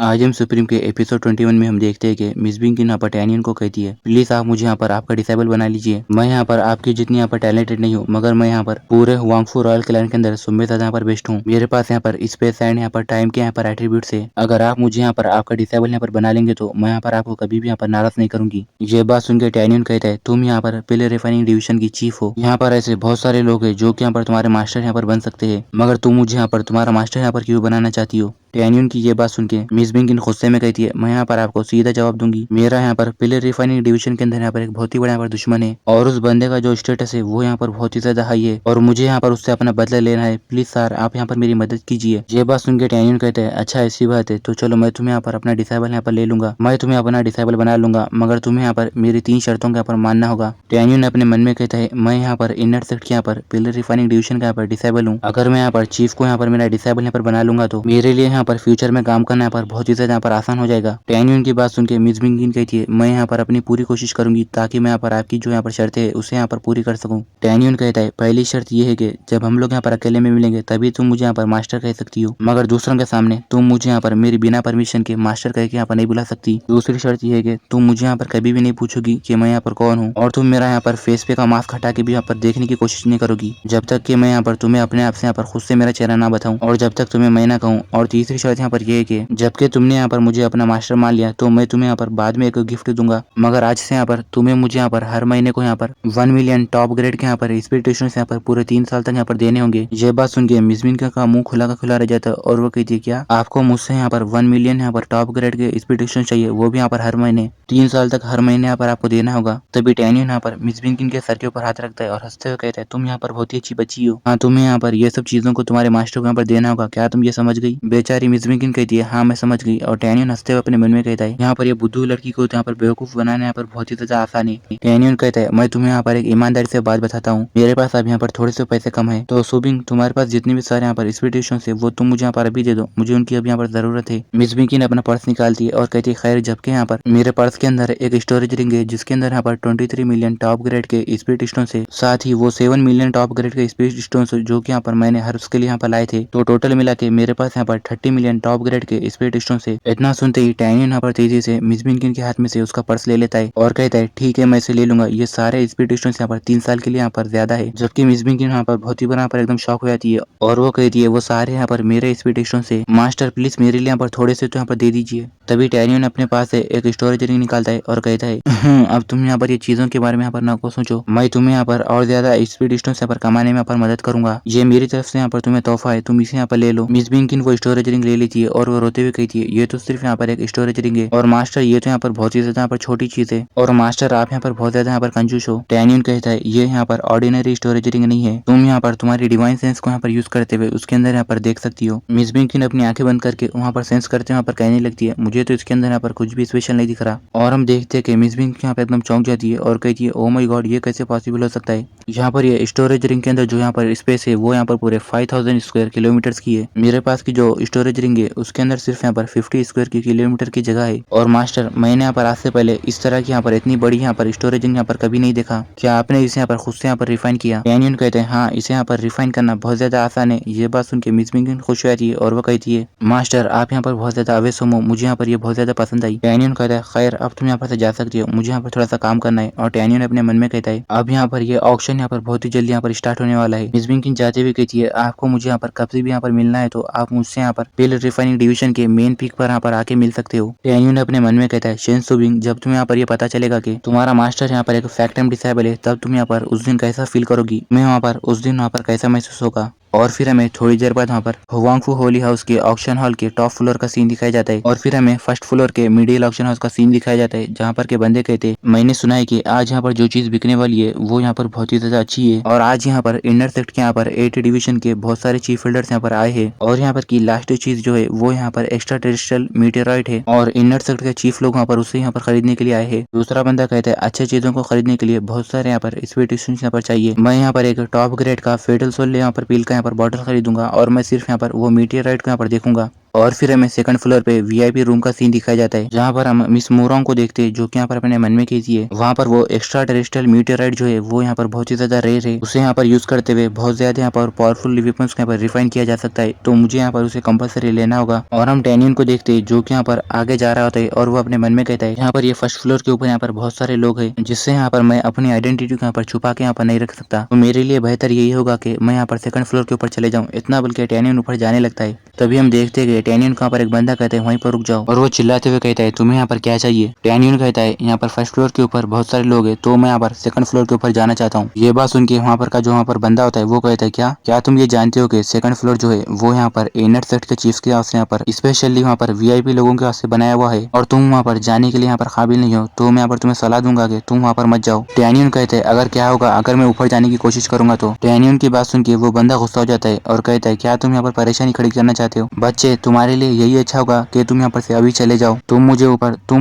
आज हम सुप्रीम के एपिसोड 21 में हम देखते हैं कि मिस बिंग यहाँ पर टैनियन को कहती है, प्लीज आप मुझे यहाँ पर आपका डिसेबल बना लीजिए। मैं यहाँ पर आपकी जितनी यहाँ पर टैलेंटेड नहीं हूँ, मगर मैं यहाँ पर पूरे हुआंगफू रॉयल क्लैन के अंदर सुम्मे ज्यादा यहाँ पर बेस्ट हूँ। मेरे पास यहाँ पर स्पेस एंड यहाँ पर टाइम के यहाँ पर एट्रीब्यूट है। अगर आप मुझे यहाँ पर आपका डिसेबल यहाँ पर बना लेंगे तो मैं यहाँ पर आपको कभी भी यहाँ पर नाराज नहीं करूंगी। ये बात सुनकर टैनियन कहता है, तुम यहाँ पर पहले रिफाइनिंग डिवीजन की चीफ हो। यहाँ पर ऐसे बहुत सारे लोग हैं जो कि यहाँ पर तुम्हारे मास्टर यहाँ पर बन सकते हैं, मगर तुम मुझे यहाँ पर तुम्हारा मास्टर यहाँ पर क्यों बनाना चाहती हो। टैनियन की ये बात सुन के मिस बिंगिन गुस्से में कहती है, मैं यहाँ पर आपको सीधा जवाब दूंगी। मेरा यहाँ पर पिलर रिफाइनिंग डिवीजन के अंदर यहाँ पर एक बहुत ही बड़ा यहाँ पर दुश्मन है और उस बंदे का जो स्टेटस है वो यहाँ पर बहुत ही ज्यादा हाई है और मुझे यहाँ पर उससे अपना बदला लेना है। प्लीज सर आप यहाँ पर मेरी मदद कीजिए। ये बात सुन के टैनियन कहते हैं, अच्छा ऐसी बात है तो चलो मैं तुम्हें यहाँ पर अपना डिसेबल यहाँ पर ले लूंगा, मैं तुम्हें अपना डिसेबल बना लूंगा, मगर तुम्हें यहाँ पर मेरी 3 शर्तों के यहाँ पर मानना होगा। टैनियन अपने मन में कहता है, मैं यहाँ पर इनर सेक्ट के यहाँ पर पिलर रिफाइनिंग डिवीजन का यहाँ पर डिसेबल हूँ। अगर मैं यहाँ पर चीफ को यहाँ पर मेरा डिसेबल यहाँ पर बना लूंगा तो मेरे लिए यहाँ पर फ्यूचर में काम करना यहाँ पर बहुत ही ज्यादा यहाँ पर आसान हो जाएगा। टैनियन की बात सुन के मिस बिंगिन कहती है, मैं यहाँ पर अपनी पूरी कोशिश करूंगी ताकि मैं यहाँ पर आपकी जो यहाँ पर शर्तें है उसे यहाँ पर पूरी कर सकूं। टैनियन कहता है, पहली शर्त ये है कि जब हम लोग यहाँ पर अकेले में मिलेंगे तभी तुम मुझे यहाँ पर मास्टर कह सकती हो, मगर दूसरों के सामने तुम मुझे यहाँ पर मेरी बिना परमिशन के मास्टर कह के यहाँ पर नहीं बुला सकती। दूसरी शर्त ये है कि तुम मुझे यहाँ पर कभी भी नहीं पूछोगी कि मैं यहाँ पर कौन हूँ और तुम मेरा यहाँ पर फेस पे का मास्क हटा के भी यहाँ पर देखने की कोशिश नहीं करोगी जब तक कि मैं यहाँ पर तुम्हें अपने आप से यहाँ पर खुद से मेरा चेहरा ना बताऊं और जब तक तुम्हें मैं ना कहूँ। और तीसरी शर्त यहाँ पर यह है कि जबकि तुमने यहाँ पर मुझे अपना मास्टर मान लिया तो मैं तुम्हें यहाँ पर बाद में एक गिफ्ट दूंगा, मगर आज से यहाँ पर तुम्हें मुझे यहाँ पर हर महीने को यहाँ पर 1 मिलियन टॉप ग्रेड के यहाँ पर एक्सपेक्टेशन यहाँ पर पूरे 3 साल तक यहाँ पर देने होंगे। ये बात सुन के मिस बिंग का मुंह खुला का खुला रह जाता है और वो कहती है, क्या आपको मुझसे यहाँ पर 1 मिलियन यहाँ पर टॉप ग्रेड के एक्सपेक्टेशन चाहिए, वो भी यहाँ पर हर महीने 3 साल तक हर महीने यहाँ पर आपको देना होगा। तभी टैनियन यहाँ पर मिस बिंग के सर के ऊपर हाथ रखता है और हंसते हुए कहता है, तुम यहाँ पर बहुत ही अच्छी बच्ची हो, हाँ तुम्हें यहाँ पर ये सब चीजों को तुम्हारे मास्टर को यहाँ पर देना होगा, क्या तुम ये समझ गई। बेचारी मिस बिंग कहती है, हाँ मैं समझ गई। और टैनियन हंसते हुए अपने मन में कहता है, यहाँ पर ये बुद्धू लड़की को यहाँ पर बेवकूफ बनाना यहाँ पर बहुत ही ज्यादा आसान है। टैनियन कहता है, मैं तुम्हें यहाँ पर एक ईमानदारी से बात बताता हूँ, मेरे पास अब यहाँ पर थोड़े से पैसे कम है तो सुबिंग तुम्हारे पास जितने भी सारे यहाँ पर एक्सपेक्टेशन है वो तुम मुझे यहाँ पर अभी दे दो, मुझे उनकी अभी यहाँ पर जरूरत है। मिस बिंग ने अपना पर्स निकालती है और कहती है, खैर जबकि यहाँ पर मेरे पर्स के अंदर एक स्टोरेज रिंग है जिसके अंदर यहाँ पर 23 मिलियन टॉप ग्रेड के स्पीड स्टोन है, साथ ही वो 7 मिलियन टॉप ग्रेड के स्पीड स्टोन जो कि यहाँ पर मैंने हर उसके लिए यहाँ पर लाए थे, तो टोटल मिला के मेरे पास यहाँ पर 30 मिलियन टॉप ग्रेड के स्पीड स्टोन है। इतना सुनते ही टैनियन यहाँ पर तेजी से मिस बिंग के हाथ में से उसका पर्स ले लेता है और कहता है, ठीक है मैं इसे ले लूंगा, ये सारे स्पीड स्टोन यहाँ पर 3 साल के लिए यहाँ पर ज्यादा है। जबकि मिस बिंग यहाँ पर बहुत ही बड़ा पर एकदम शॉक हो जाती है और वो कहती है, वो सारे यहाँ पर मेरे स्पीड स्टोन से मास्टर प्लीज मेरे लिए यहाँ पर थोड़े से तो यहाँ पर दे दीजिए। तभी टैनियन अपने पास से एक स्टोरेज रिंग निकालता है और कहता है, अब तुम यहाँ पर ये चीजों के बारे में यहाँ पर ना को सोचो, मैं तुम्हें यहाँ पर और ज्यादा स्पीड स्टोन यहाँ पर कमाने में यहाँ पर मदद करूंगा, ये मेरी तरफ से यहाँ पर तुम्हें तोहफा है, तुम इसे यहाँ पर ले लो। मिस बिंग वो स्टोरेज रिंग ले लेती है और वो रोते हुए कहती है, ये तो सिर्फ यहाँ पर एक स्टोरेज रिंग है और मास्टर ये तो यहाँ पर बहुत ही ज्यादा यहाँ पर छोटी चीज है और मास्टर आप यहाँ पर बहुत ज्यादा यहाँ पर कंजूस हो। टैनियन कहता है, ये यहाँ पर ऑर्डिनरी स्टोरेज रिंग नहीं है, तुम यहाँ पर तुम्हारी डिवाइन सेंस को यहाँ पर यूज करते हुए उसके अंदर यहाँ पर देख सकती हो। मिस बिंग अपनी आंखें बंद करके वहाँ पर सेंस करते वहाँ पर कहने लगती है, मुझे तो इसके अंदर यहाँ पर कुछ भी स्पेशल नहीं दिख रहा। और हम देखते हैं कि मिस बिंग यहाँ पे एकदम चौंक जाती है और कहती है, ओ माय गॉड ये कैसे पॉसिबल हो सकता है। यहाँ पर ये स्टोरेज रिंग के अंदर जो यहाँ पर स्पेस है वो यहाँ पर पूरे 5000 स्क्वायर किलोमीटर की है। मेरे पास की जो स्टोरेज रिंग है उसके अंदर सिर्फ यहाँ पर 50 स्क्वायर किलोमीटर की जगह है और मास्टर मैंने यहाँ पर आज से पहले इस तरह की यहाँ पर इतनी बड़ी यहाँ पर स्टोरेज रिंग यहाँ पर कभी नहीं देखा, क्या आपने इसे यहाँ पर खुद से यहाँ पर रिफाइन किया। टैनियन कहते हैं, हाँ इसे यहाँ पर रिफाइन करना बहुत ज्यादा आसान है। ये बात सुन के मिस बिंग खुश हो जाती है और वो कहती है, मास्टर आप यहाँ पर बहुत ज्यादा अवेश हो, मुझे यहाँ पर ये बहुत ज्यादा पसंद आई। टैनियन कहता है, खैर अब तुम यहाँ पर से जा सकती हो, मुझे यहाँ पर थोड़ा सा काम करना है। और टैनियन अपने मन में कहता है, अब यहाँ पर ये ऑक्शन यहाँ पर बहुत ही जल्दी यहाँ पर स्टार्ट होने वाला है। मिस बिंग जाते हुए कहती है, आपको मुझे यहाँ पर कब से भी यहाँ पर मिलना है तो आप मुझसे यहाँ पर पिलर रिफाइनिंग डिवीजन के मेन पीक पर यहाँ पर आके मिल सकते हो। टैनियन अपने मन में कहता है, शेन सुबिंग जब तुम्हें यहाँ पर ये पता चलेगा कि तुम्हारा मास्टर यहाँ पर एक फैक्ट टाइम डिसेबल है तब तुम यहाँ पर उस दिन कैसा फील करोगी, मैं वहाँ पर उस दिन वहाँ पर कैसा महसूस होगा। और फिर हमें थोड़ी देर बाद वहाँ पर हुआंगफू होली हाउस के ऑक्शन हॉल के टॉप फ्लोर का सीन दिखाया जाता है और फिर हमें फर्स्ट फ्लोर के मिडिल ऑक्शन हाउस का सीन दिखाया जाता है जहाँ पर के बंदे कहते हैं, मैंने सुना है कि आज यहाँ पर जो चीज बिकने वाली है वो यहाँ पर बहुत ही ज्यादा अच्छी है और आज यहाँ पर इंडर सेक्ट के यहाँ पर 8 डिवीजन के बहुत सारे चीफ बिल्डर्स यहाँ पर आए हैं और यहाँ पर की लास्ट चीज जो है वो यहाँ पर एक्स्ट्रा टेरेस्ट्रियल मीटेरॉइड है और इंडर सेक्ट के चीफ लोग वहाँ पर उसे यहाँ पर खरीदने के लिए आए हैं। दूसरा बंदा कहता है, अच्छे चीजों को खरीदने के लिए बहुत सारे यहाँ पर एक्सपेक्टेशन यहाँ पर चाहिए, मैं यहाँ पर एक टॉप ग्रेड का फेटल सोल यहाँ पर पील का यहाँ पर बॉटल खरीदूंगा और मैं सिर्फ यहाँ पर वो मीटियोराइट को यहाँ पर देखूंगा। और फिर हमें सेकंड फ्लोर पे वीआईपी रूम का सीन दिखाया जाता है, जहाँ पर हम मिस मोरोंग को देखते हैं, जो कि यहाँ पर अपने मन में कहती है वहाँ पर वो एक्स्ट्रा टेरेस्ट्रियल मीटेराइट जो है वो यहाँ पर बहुत ही ज्यादा रेयर है, उसे यहाँ पर यूज करते हुए बहुत ज्यादा यहाँ पर पावरफुल वेपन्स यहाँ पर रिफाइन किया जा सकता है। तो मुझे यहाँ पर उसे कंपल्सरी लेना होगा। और हम डैनियल को देखते हैं, जो कि यहाँ पर आगे जा रहा होता है और वो अपने मन में कहता है यहाँ पर ये फर्स्ट फ्लोर के ऊपर यहाँ पर बहुत सारे लोग हैं, जिससे यहाँ पर मैं अपनी आइडेंटिटी को यहाँ पर छुपा के यहाँ पर नहीं रख सकता। तो मेरे लिए बेहतर यही होगा कि मैं यहाँ पर सेकंड फ्लोर के ऊपर चले जाऊँ। इतना बल्कि डैनियल ऊपर जाने लगता है। तभी हम देखते हैं कि डैनियल को यहाँ पर एक बंदा कहता है वहीं पर रुक जाओ, और वो चिल्लाते हुए कहता है तुम्हें यहाँ पर क्या चाहिए। डैनियल कहता है यहाँ पर फर्स्ट फ्लोर के ऊपर बहुत सारे लोग हैं, तो मैं यहाँ पर सेकंड फ्लोर के ऊपर जाना चाहता हूँ। ये बात सुन के वहाँ पर का जो वहाँ पर बंदा होता है वो कहता है क्या तुम ये जानते हो कि सेकंड फ्लोर जो है वो यहाँ पर इनर सेक्ट के चीफ्स के यहाँ पर स्पेशली वहाँ पर वीआईपी लोगों के वास्ते बनाया हुआ है, और तुम वहाँ पर जाने के लिए यहाँ पर काबिल नहीं हो, तो मैं यहाँ पर तुम्हें सलाह दूंगा कि तुम वहाँ पर मत जाओ। डैनियल कहते हैं अगर क्या होगा अगर मैं ऊपर जाने की कोशिश करूंगा तो। डैनियल की बात सुन के वो बंदा गुस्सा हो जाता है और कहता है क्या तुम यहाँ पर परेशानी खड़ी करना चाहते हो? बच्चे तुम्हारे लिए यही अच्छा होगा कि तुम यहाँ पर से अभी चले जाओ। तुम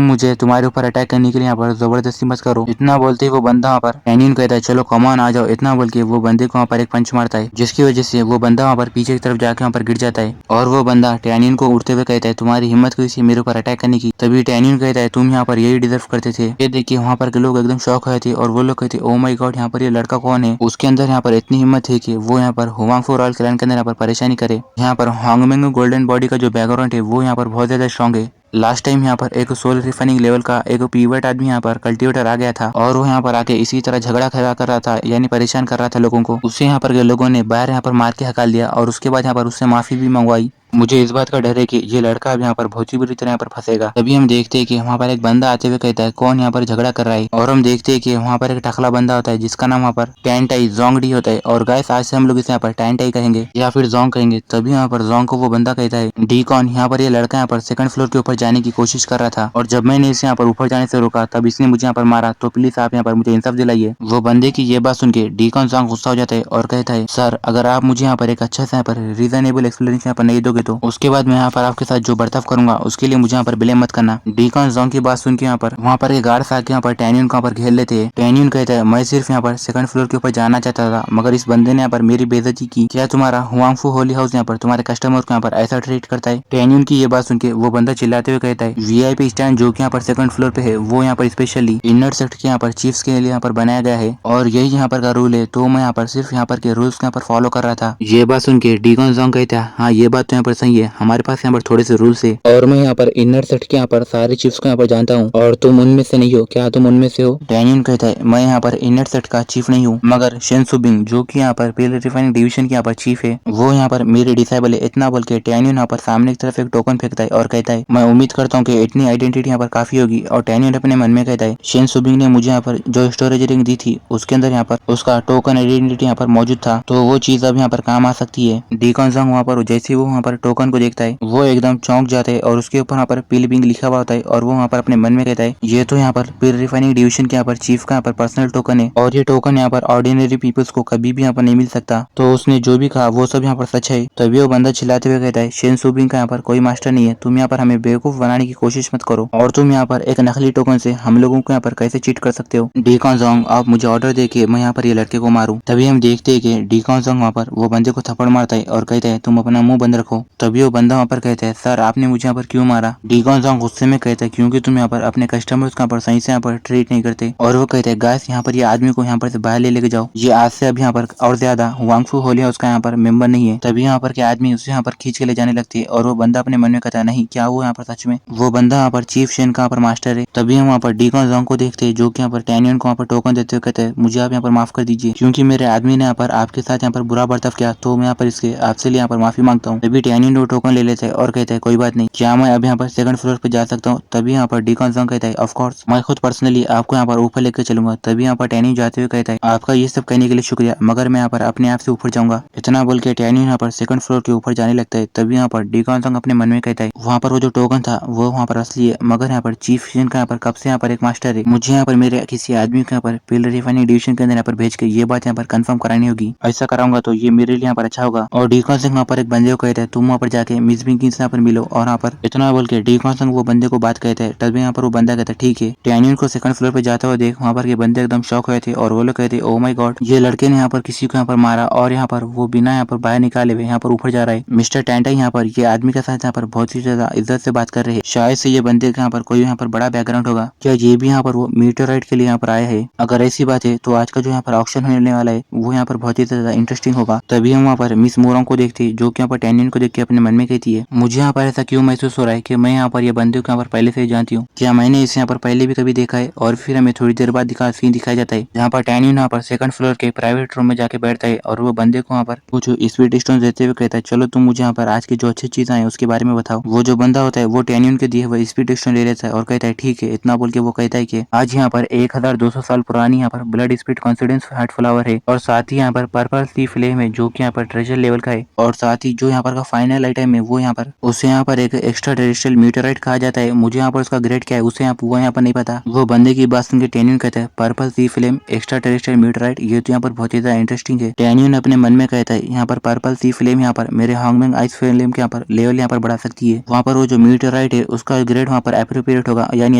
मुझे तुम्हारे ऊपर अटैक करने के लिए यहाँ पर जबरदस्ती मत करो। इतना बोलते ही वो बंदा वहाँ पर डैनियल कहता है चलो कमान आ जाओ। इतना बोल के वो बंदे को वहाँ पर एक पंच मारता है, जिसकी वजह से वो बंदा वहाँ पर पीछे की तरफ जाके वहाँ पर गिर जाता है। और वो बंदा डैनियल को उड़ते हुए कहता है तुम्हारी हिम्मत हुई थी मेरे ऊपर अटैक करने की। तभी डैनियल कहता है तुम यहाँ पर यही डिजर्व करते थे। ये देखिए वहाँ पर के लोग एकदम शॉक हुए थे और वो लोग कहते ओ माय गॉड यहाँ पर ये लड़का कौन है? उसके अंदर यहाँ पर इतनी हिम्मत है कि वो यहाँ पर हुआंगफू रॉयल क्लैन के अंदर यहाँ पर परेशानी करे। यहाँ पर हांगमेंग गोल्डन बॉडी का जो बैकग्राउंड है वो यहाँ पर बहुत ज्यादा स्ट्रॉन्ग है। लास्ट टाइम यहाँ पर एक सोल रिफाइनिंग लेवल का एक पीवट आदमी यहाँ पर कल्टीवेटर आ गया था, और वो यहाँ पर आके इसी तरह झगड़ा खड़ा कर रहा था, यानी परेशान कर रहा था लोगों को। उससे यहाँ पर के लोगों ने बाहर यहाँ पर मार के हकाल दिया और उसके बाद यहाँ पर उससे माफी भी मंगवाई। मुझे इस बात का डर है कि ये लड़का अब यहाँ पर बहुत ही बुरी तरह यहाँ पर फंसेगा। तभी हम देखते हैं कि वहाँ पर एक बंदा आते हुए कहता है कौन यहाँ पर झगड़ा कर रहा है, और हम देखते हैं कि वहाँ पर एक टकला बंदा होता है जिसका नाम वहाँ पर टैंटाई जोंगडी होता है। और गाइस आज से हम लोग इसे यहाँ पर टैंटाई कहेंगे या फिर जोंग कहेंगे। तभी यहाँ पर जोंग को वो बंदा कहता है डी कॉन यहाँ पर ये लड़का यहाँ पर सेकंड फ्लोर के ऊपर जाने की कोशिश कर रहा था, और जब मैंने इसे यहाँ पर ऊपर जाने से रोका तब इसने मुझे यहाँ पर मारा, तो प्लीज आप यहाँ पर मुझे इंसाफ दिलाइए। वो बंदे की ये बात सुन के डी कॉन जोंग गुस्सा हो जाता है और कहता है सर अगर आप मुझे यहाँ पर एक अच्छा सा यहाँ पर रीजनेबल एक्सप्लेनेशन यहाँ पर नहीं दोगे तो उसके बाद मैं यहाँ पर आपके साथ जो बर्ताव करूंगा उसके लिए मुझे यहाँ पर ब्लेम मत करना। डीकॉन जोंग की बात सुन के यहाँ पर वहाँ पर एक गार्ड्स आके यहाँ पर टैनियन को यहाँ पर घेर लेते हैं। टैनियन कहता है मैं सिर्फ यहाँ पर सेकंड फ्लोर के ऊपर जाना चाहता था, मगर इस बंदे ने यहाँ पर मेरी बेइज्जती की। क्या तुम्हारा हुआंगफू होली हाउस यहाँ पर तुम्हारे कस्टमर को यहाँ पर ऐसा ट्रीट करता है? टैनियन की ये बात सुन के वो बंदा चिल्लाते हुए कहता है वीआईपी स्टैंड जो कि यहाँ पर सेकंड फ्लोर पे है वो यहाँ पर स्पेशली इनर सेक्ट के यहाँ पर चीफ्स के लिए यहाँ पर बनाया गया है, और यही यहाँ पर का रूल है, तो मैं यहाँ पर सिर्फ यहाँ पर के रूल्स यहाँ पर फॉलो कर रहा था। ये बात सुन के डीकॉन जोंग कहता है हाँ ये बात तो यहाँ पर सही है, हमारे पास यहाँ पर थोड़े से रूल्स है, और मैं यहाँ पर इनर सेट के यहाँ पर सारे चीफ्स को यहाँ पर जानता हूँ और तुम उनमें से नहीं हो। क्या तुम उनमें से हो? डैनियल कहता है मैं यहाँ पर इनर सेट का चीफ नहीं हूँ, मगर शेन सुबिंग जो कि यहाँ पर पील रिफाइनिंग डिवीजन के यहाँ पर चीफ है वो यहाँ पर मेरे डिसाइबल है। इतना बोल के डैनियल यहाँ पर सामने की तरफ एक टोकन फेंकता है और कहता है मैं उम्मीद करता हूँ कि इतनी आइडेंटिटी यहाँ पर काफी होगी। और डैनियल अपने मन में कहता है शेन सुबिंग ने मुझे यहाँ पर जो स्टोरेज रिंग दी थी उसके अंदर यहाँ पर उसका टोकन आइडेंटिटी यहाँ पर मौजूद था, तो वो चीज अब यहाँ पर काम आ सकती है। डीकॉन जोंग वहाँ पर जैसे वो वहाँ पर टोकन को देखता है वो एकदम चौंक जाता है और उसके ऊपर वहाँ पर पील बिंग लिखा हुआ होता है, और वो वहाँ पर अपने मन में कहता है ये तो यहाँ पर पील रिफाइनिंग डिवीजन के यहाँ पर चीफ का यहाँ पर पर्सनल टोकन है, और ये टोकन यहाँ पर ऑर्डिनरी पीपल्स को कभी भी यहाँ पर नहीं मिल सकता। तो उसने जो भी कहा वो सब यहाँ पर सच है। तभी वो बंदा चिल्लाते हुए कहता है शेन सुबिंग का यहाँ पर कोई मास्टर नहीं है, तुम यहाँ पर हमें बेवकूफ बनाने की कोशिश मत करो, और तुम यहाँ पर एक नकली टोकन से हम लोगों को यहाँ पर कैसे चीट कर सकते हो। डीकॉन जोंग आप मुझे ऑर्डर दे के मैं यहाँ पर ये लड़के को मारूं। तभी हम देखते है कि डीकॉन जोंग वहाँ पर वो बंदे को थप्पड़ मारता है और कहता है तुम अपना मुंह बंद रखो। तभी वो बंदा वहाँ पर कहता है सर आपने मुझे यहाँ पर क्यों मारा? डीकॉन जोंग गुस्से में कहता है क्योंकि तुम यहाँ पर अपने कस्टमर्स को यहाँ पर सही से यहाँ पर ट्रीट नहीं करते। और वो कहते हैं गाइस यहाँ पर ये आदमी को यहाँ पर से बाहर ले लेके जाओ, ये आज से अब यहाँ पर और ज्यादा हुआंगफू होली हाउस का यहाँ पर मेंबर नहीं है। तभी यहाँ पर के आदमी उसे यहाँ पर खींच के ले जाने लगती है, और वो बंदा अपने मन में कहता है नहीं क्या वो यहाँ पर सच में वो बंदा यहाँ पर चीफ शेन का यहाँ पर मास्टर है। तभी हम वहाँ पर डीकॉन जोंग को देखते हैं जो कि यहाँ पर टैनियन को यहाँ पर टोकन देते हुए कहते हैं मुझे आप यहाँ पर माफ कर दीजिए, क्योंकि मेरे आदमी ने यहाँ पर आपके साथ यहाँ पर बुरा बर्ताव किया, तो मैं यहाँ पर इसके आपसे लिए यहाँ पर माफी मांगता हूँ। तभी टैनियन वो टोकन ले लेते हैं और कहते हैं कोई बात नहीं, क्या मैं अब यहाँ पर सेकंड फ्लोर पे जा सकता हूँ? तभी यहाँ पर डीकॉन जोंग कहता है ऑफ कोर्स मैं खुद पर्सनली आपको यहाँ पर ऊपर लेकर चलूंगा। तभी यहाँ पर टैनियन जाते हुए कहता है आपका ये सब कहने के लिए शुक्रिया, मगर मैं यहाँ पर अपने आप से ऊपर जाऊंगा। इतना बोल के टैनियन यहाँ पर सेकंड फ्लोर के ऊपर जाने लगता है। तभी यहाँ पर डीकॉन जोंग अपने मन में कहता है वहाँ पर वो जो टोकन था वो वहाँ पर असली है, मगर यहाँ पर चीफ शेन का यहाँ पर कब से यहाँ पर एक मास्टर है, मुझे यहाँ पर मेरे किसी आदमी को यहाँ पर पिल रिफाइनिंग डिवीजन के अंदर यहाँ पर भेज के ये बात यहाँ पर कंफर्म करानी होगी। ऐसा कराऊंगा तो ये मेरे लिए यहाँ पर अच्छा होगा। और डीकॉन जोंग यहाँ पर एक बंदे को कहता है तुम वहाँ पर जाके मिस बिंकिन से यहाँ पर मिलो और यहाँ पर इतना बोल के डीकॉन संग वो बंदे को बात कहते हैं। तभी यहाँ पर वो बंदा कहता है ठीक है। टैनियन को सेकंड फ्लोर पे जाता हुआ देख वहाँ पर ये बंदे एकदम शॉक हुए थे और वो लोग कहते ओ माय गॉड, ये लड़के ने यहाँ पर किसी को यहाँ पर मारा और यहाँ पर वो बिना यहाँ पर बाहर निकाले हुए यहाँ पर ऊपर जा रहा है। मिस्टर टैंटा यहाँ पर ये आदमी के साथ यहाँ पर बहुत ही ज्यादा इज्जत से बात कर रहे हैं। शायद से ये बंदे का यहाँ पर कोई यहाँ पर बड़ा बैकग्राउंड होगा। क्या ये भी यहाँ पर वो मीटरराइट के लिए यहाँ पर आया है? अगर ऐसी बात है तो आज का जो यहाँ पर ऑक्शन होने वाला है वो यहाँ पर बहुत ही ज्यादा इंटरेस्टिंग होगा। तभी हम वहाँ पर मिस मोरंग को देखते हैं जो कि यहाँ पर टैनियन को देख के अपने मन में कहती है मुझे यहाँ पर ऐसा क्यों महसूस हो रहा है कि मैं यहाँ पर ये बंदे को यहाँ पर पहले से ही जानती हूँ। क्या मैंने इसे यहाँ पर पहले भी कभी देखा है? और फिर हमें थोड़ी देर बाद सीन दिखाया जाता है जहाँ पर टैनियन यहाँ पर सेकंड फ्लोर के प्राइवेट रूम में जाके बैठता है और वो बंदे को यहाँ पर कुछ स्वीट स्टोन देते हुए कहता है चलो तुम मुझे यहाँ पर आज की जो अच्छी चीजें हैं उसके बारे में बताओ। वो जो बंदा होता है वो टैनियन के दिए हुए स्वीट स्टोन ले लेता है और कहता है ठीक है। इतना बोल के वो कहता है कि आज यहाँ पर 1200 साल पुरानी यहाँ पर blood speed confidence heart flower है और साथ ही यहाँ पर पर्पल सी फ्लेम है जो कि यहाँ पर ट्रेजर लेवल का है और साथ ही जो यहाँ पर का फाइनल आइटम है वो यहाँ पर उसे यहाँ पर एक एक्स्ट्रा टेरेस्ट्रियल मीटराइट कहा जाता है। मुझे यहाँ पर उसका ग्रेड क्या है उसे यहाँ पर नहीं पता। वो बंदे की बात सुन के टैनियन कहता है पर्पल सी फ्लेम एक्स्ट्रा टेरेस्ट्रियल मीटराइट, ये तो यहाँ पर बहुत ही ज्यादा इंटरेस्टिंग है। टैनियन अपने मन में कहता है यहाँ पर पर्पल सी फ्लेम यहाँ पर मेरे हांगमेंग आइस फ्लेम के यहाँ पर लेवल यहाँ पर बढ़ा सकती है। वहाँ पर वो जो मीटराइट है उसका ग्रेड वहाँ पर एप्रोप्रिएट होगा यानी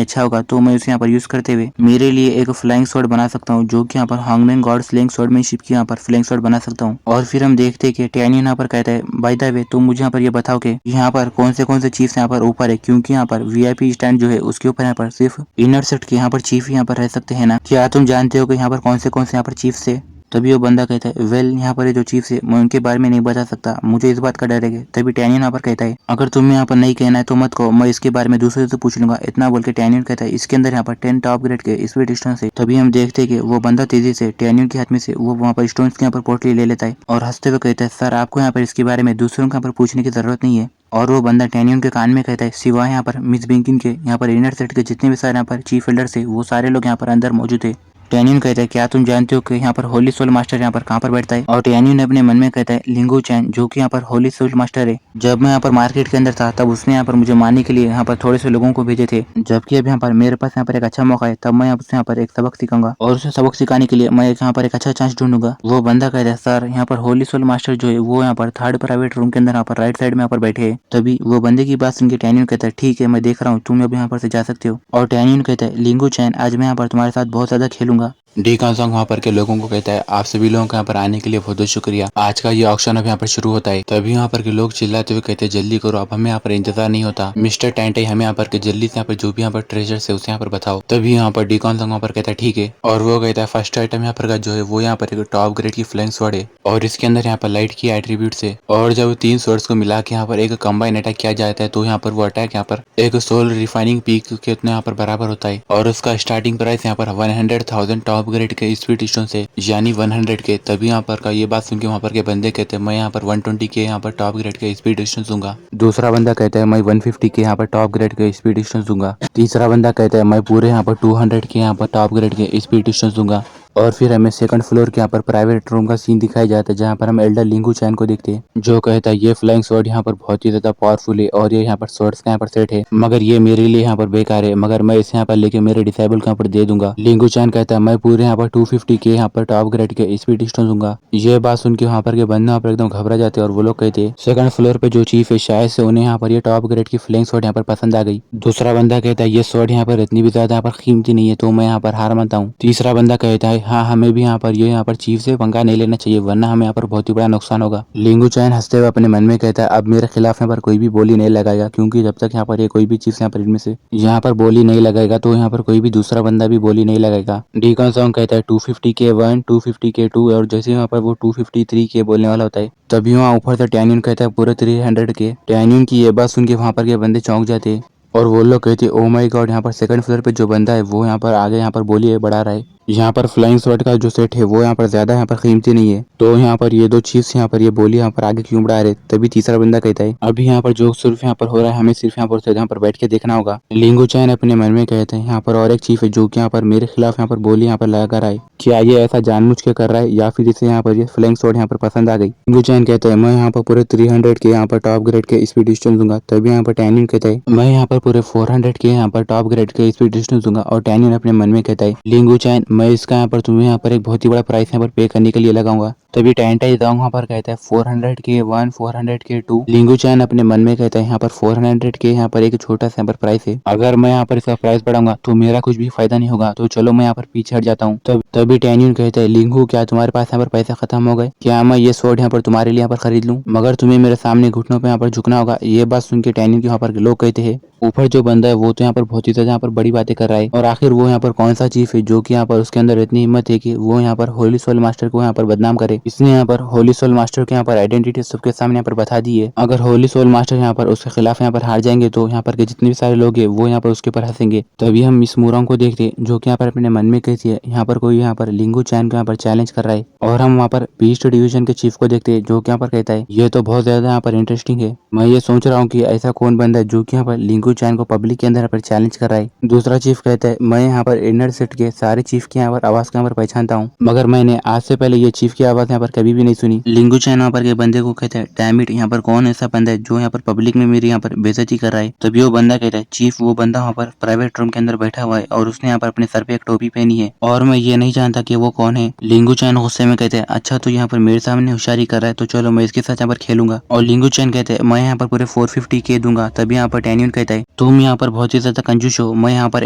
अच्छा होगा तो मैं उसे यहाँ पर यूज करते हुए मेरे लिए एक फ्लाइंग स्वॉर्ड बना सकता हूँ जो कि यहाँ पर हांगमेंग गॉड स्लेइंग स्वॉर्डमैनशिप की यहाँ पर फ्लाइंग स्वॉर्ड बना सकता हूँ। और फिर हम देखते हैं कि टैनियन यहाँ पर कहता है बाय द वे तुम मुझे यहाँ पर ये बताओ कि यहाँ पर कौन से चीफ यहाँ पर ऊपर है क्योंकि यहाँ पर वीआईपी स्टैंड जो है उसके ऊपर यहाँ पर सिर्फ इनर सेट के यहाँ पर चीफ यहाँ पर रह सकते हैं ना। क्या तुम जानते हो कि यहाँ पर कौन से यहाँ पर चीफ से? तभी वो बंदा कहता है वेल यहाँ पर जो चीफ है मैं उनके बारे में नहीं बता सकता, मुझे इस बात का डर है। तभी टैनियन यहाँ पर कहता है अगर तुम्हें यहाँ पर नहीं कहना है तो मत कहो, मैं इसके बारे में दूसरे से पूछ लूंगा। इतना बोल के टैनियन कहता है इसके अंदर यहाँ पर 10 टॉप ग्रेड के स्पीड स्टोन है। तभी हम देखते हैं कि वो बंदा तेजी से टैनियन के हाथ में से वो वहाँ पर स्टोन के यहाँ पर पोटली ले लेता है और हंसते हुए कहता है सर आपको यहाँ पर इसके बारे में दूसरों के यहाँ पर पूछने की जरूरत नहीं है। और वो बंदा टैनियन के कान में कहता है सिवाय यहाँ पर मिस बिंकिन के यहाँ पर इनर सेट के जितने भी सारे यहाँ पर चीफ एल्डर्स है वो सारे लोग यहाँ पर अंदर मौजूद है। टैनियन कहता है क्या तुम जानते हो कि यहाँ पर होली सोल मास्टर यहाँ पर कहाँ पर बैठता है? और टैनियन अपने मन में कहता है लिंगू चैन जो कि यहाँ पर होली सोल मास्टर है। जब मैं यहाँ पर मार्केट के अंदर था तब उसने यहाँ पर मुझे मारने के लिए यहाँ पर थोड़े से लोगों को भेजे थे, जबकि अब यहाँ पर मेरे पास यहाँ पर एक अच्छा मौका है तब मैं उसे यहाँ पर एक सबक सिखाऊंगा और उसे सबक सिखाने के लिए मैं यहाँ पर एक अच्छा चांस ढूंढूंगा। वो बंदा कहता है सर यहाँ पर होली सोल मास्टर जो है वो यहाँ पर थर्ड प्राइवेट रूम के अंदर यहाँ पर राइट साइड में यहाँ पर बैठे है। तभी वो बंदे की बात सुन के टैनियन कहता है ठीक है मैं देख रहा हूँ, तुम अब यहाँ पर से जा सकते हो। और टैनियन कहता है लिंगू चैन आज मैं यहाँ पर तुम्हारे साथ बहुत ज्यादा खेलूंगा। डीकॉन सॉन्ग वहाँ पर के लोगों को कहता है आप सभी लोगों को यहाँ पर आने के लिए बहुत बहुत शुक्रिया, आज का ये ऑक्शन अब यहाँ पर शुरू होता है। तभी यहाँ पर के लोग चिल्लाते हुए कहते हैं जल्दी करो अब हमें यहाँ पर इंतजार नहीं होता, मिस्टर टैंटे हमें यहाँ पर के जल्दी से यहाँ पर जो भी यहाँ पर ट्रेजर है उसे यहाँ पर बताओ। तभी यहाँ पर डीकॉन सॉन्ग वहाँ पर कहता है ठीक है और वो कहता है फर्स्ट आइटम यहाँ पर का जो है वो यहाँ पर एक टॉप ग्रेड की फ्लाइंग स्वॉर्ड है और इसके अंदर यहाँ पर लाइट की एट्रीब्यूट्स है और जब 3 स्वॉर्ड्स को मिला के यहाँ पर एक कंबाइन अटैक किया जाता है तो यहाँ पर वो अटैक यहाँ पर एक सोल रिफाइनिंग पीक के उतना यहाँ पर बराबर होता है और उसका स्टार्टिंग प्राइस यहाँ पर 100,000 टॉप ग्रेड के स्पीड स्टोन से यानी 100 के। तभी यहाँ पर का ये बात सुन के वहाँ पर के बंदे कहते हैं मैं यहाँ पर 120 के यहाँ पर टॉप ग्रेड के स्पीड स्टोन दूंगा। दूसरा बंदा कहता है मैं 150 के यहाँ पर टॉप ग्रेड के स्पीड स्टोन दूंगा। तीसरा बंदा कहता है मैं पूरे यहाँ पर 200 के यहाँ पर टॉप ग्रेड के स्पीड स्टोन दूंगा। और फिर हमें सेकंड फ्लोर के यहाँ पर प्राइवेट रूम का सीन दिखाया जाता है जहाँ पर हम एल्डर लिंगू चैन को देखते हैं जो कहता है ये फ्लाइंग स्वॉर्ड यहाँ पर बहुत ही ज्यादा पावरफुल है और ये यहाँ पर स्वॉर्ड्स का यहाँ पर सेट है मगर ये मेरे लिए यहाँ पर बेकार है, मगर मैं इसे यहाँ पर लेके मेरे डिसेबल के यहाँ पर दे दूंगा। लिंगू चैन कहता है मैं पूरे यहाँ पर 250 के यहाँ पर टॉप ग्रेड के स्पीड स्टोन दूंगा। ये बात सुन के वहाँ पर के बंदे यहाँ पर एकदम घबरा जाते हैं और वो लोग कहते हैं सेकंड फ्लोर पे जो चीफ है शायद से उन्हें यहाँ पर ये टॉप ग्रेड की फ्लाइंग स्वॉर्ड यहाँ पर पसंद आ गई। दूसरा बंदा कहता है ये स्वॉर्ड यहाँ पर इतनी भी ज्यादा यहाँ पर कीमती नहीं है तो मैं यहाँ पर हार मानता हूँ। तीसरा बंदा कहता है हाँ हमें भी पर ये यहाँ पर चीफ से पंगा नहीं लेना चाहिए वरना हमें यहाँ पर बहुत ही बड़ा नुकसान होगा। लिंगू चैन हंसते हुए अपने मन में कहता है अब मेरे खिलाफ यहाँ पर कोई भी बोली नहीं लगाएगा क्योंकि जब तक यहाँ पर ये कोई भी चीज यहाँ पर इनमें से यहाँ पर बोली नहीं लगाएगा तो यहाँ पर कोई भी दूसरा बंदा भी बोली नहीं लगाएगा। डीकॉन सॉन्ग कहता है 250 के 1 250 के 2 और जैसे यहाँ पर वो 253 के बोलने वाला होता है तभी वहाँ ऊपर से टैनियन कहता है पूरे 300 के। टैनियन की ये बात सुन के वहाँ पर के बंदे चौंक जाते हैं और वो लोग कहते हैं ओ माय गॉड यहाँ पर सेकंड फ्लोर पे जो बंदा है वो यहाँ पर आगे यहाँ पर बोली बढ़ा रहा है। यहाँ पर फ्लाइंग स्वॉर्ड का जो सेट है वो यहाँ पर ज्यादा यहाँ पर कीमती नहीं है तो यहाँ पर ये दो चीज यहाँ पर ये बोली यहाँ पर आगे क्यों बढ़ा रहे। तभी तीसरा बंदा कहता है अभी यहाँ पर जो सिर्फ यहाँ पर हो रहा है हमें सिर्फ यहाँ पर बैठ के देखना होगा। लिंगू चैन अपने मन में कहते हैं यहाँ पर और एक चीफ है जो कि यहाँ पर मेरे खिलाफ यहाँ पर बोली यहाँ पर लगा रहा है, क्या ये ऐसा जानबूझ के कर रहा है या फिर इसे यहाँ पर ये फ्लाइंग स्वॉर्ड यहाँ पर पसंद आ गई। लिंगू चैन कहते हैं मैं यहाँ पर पूरे 300 के यहाँ पर टॉप ग्रेड के स्पीड डिस्टेंस दूंगा। तभी यहाँ पर टैनियन कहता है मैं यहाँ पर पूरे 400 के यहाँ पर टॉप ग्रेड के स्पीड डिस्टेंस दूंगा। और टैनियन अपने मन में कहता है लिंगू चैन मैं इसका यहाँ पर तुम्हें यहाँ पर एक बहुत ही बड़ा प्राइस यहाँ पर पे करने के लिए लगाऊंगा। तभी टेंटाई जाओ वहाँ पर कहता है 400 के 1, 400 के 2। लिंगू चैन अपने मन में कहता है यहाँ पर 400 के यहाँ पर एक छोटा सा यहाँ पर प्राइस है, अगर मैं यहाँ पर इसका प्राइस बढ़ाऊंगा तो मेरा कुछ भी फायदा नहीं होगा, तो चलो मैं यहाँ पर पीछे हट जाता हूँ। तभी टैन्यून कहता है लिंगू क्या तुम्हारे पास यहाँ पर पैसे खत्म हो गए, क्या मैं ये स्वॉर्ड यहाँ पर तुम्हारे लिए यहाँ पर खरीद लूँ, मगर तुम्हें मेरे सामने घुटनों पे यहाँ पर झुकना होगा। ये बात सुन के टैन्यून के यहाँ पर लोग कहते हैं ऊपर जो बंदा है वो तो यहाँ पर बहुत ही ज्यादा यहाँ पर बड़ी बातें कर रहा है, और आखिर वो यहाँ पर कौन सा चीफ है जो कि यहाँ पर उसके अंदर इतनी हिम्मत है कि वो यहाँ पर होली सोल मास्टर को यहाँ पर बदनाम करे। इसने यहाँ पर होली सोल मास्टर के यहाँ पर आइडेंटिटी सबके सामने यहाँ पर बता दी है। अगर होली सोल मास्टर यहाँ पर उसके खिलाफ यहाँ पर हार जाएंगे तो यहाँ पर के जितने भी सारे लोग हैं वो यहाँ पर उसके ऊपर हंसेंगे। तभी हम मिस मूरोंग को देखते हैं जो कि यहाँ पर अपने मन में कहती है यहाँ पर कोई यहाँ पर लिंगू चैन को यहाँ पर चैलेंज कर रहा है, और हम वहाँ पर बीस्ट डिवीजन के चीफ को देखते हैं जो कि यहाँ पर कहता है ये तो बहुत ज्यादा यहाँ पर इंटरेस्टिंग है। मैं ये सोच रहा हूँ कि ऐसा कौन बंदा है जो कि यहाँ पर लिंगू चैन को पब्लिक के अंदर यहाँ पर चैलेंज कर रहा है। दूसरा चीफ कहता है मैं यहाँ पर इनर सेट के सारे चीफ की यहाँ पर आवाज को यहाँ पर पहचानता हूँ, मगर मैंने आज से पहले ये चीफ की आवाज यहाँ पर कभी भी नहीं सुनी। लिंगू चैन वहाँ पर के बंदे को कहता है डैम इट, यहाँ पर कौन ऐसा बंदा है जो यहाँ पर पब्लिक में मेरी यहाँ पर बेइज्जती कर रहा है। तभी वो बंदा कहता है चीफ वो बंदा वहाँ पर प्राइवेट रूम के अंदर बैठा हुआ है और उसने यहाँ पर अपने सर पे एक टोपी पहनी है और मैं ये नहीं जानता कि वो कौन है। लिंगू चैन गुस्से में कहते हैं अच्छा तो यहाँ पर मेरे सामने होशियारी कर रहा है तो चलो मैं इसके साथ यहाँ पर खेलूंगा। और लिंगू चैन कहते हैं मैं यहाँ पर पूरे 450 के दूंगा। तभी यहाँ पर टैन्यून कहता है तुम यहाँ पर बहुत ही ज्यादा कंजूस हो, मैं यहाँ पर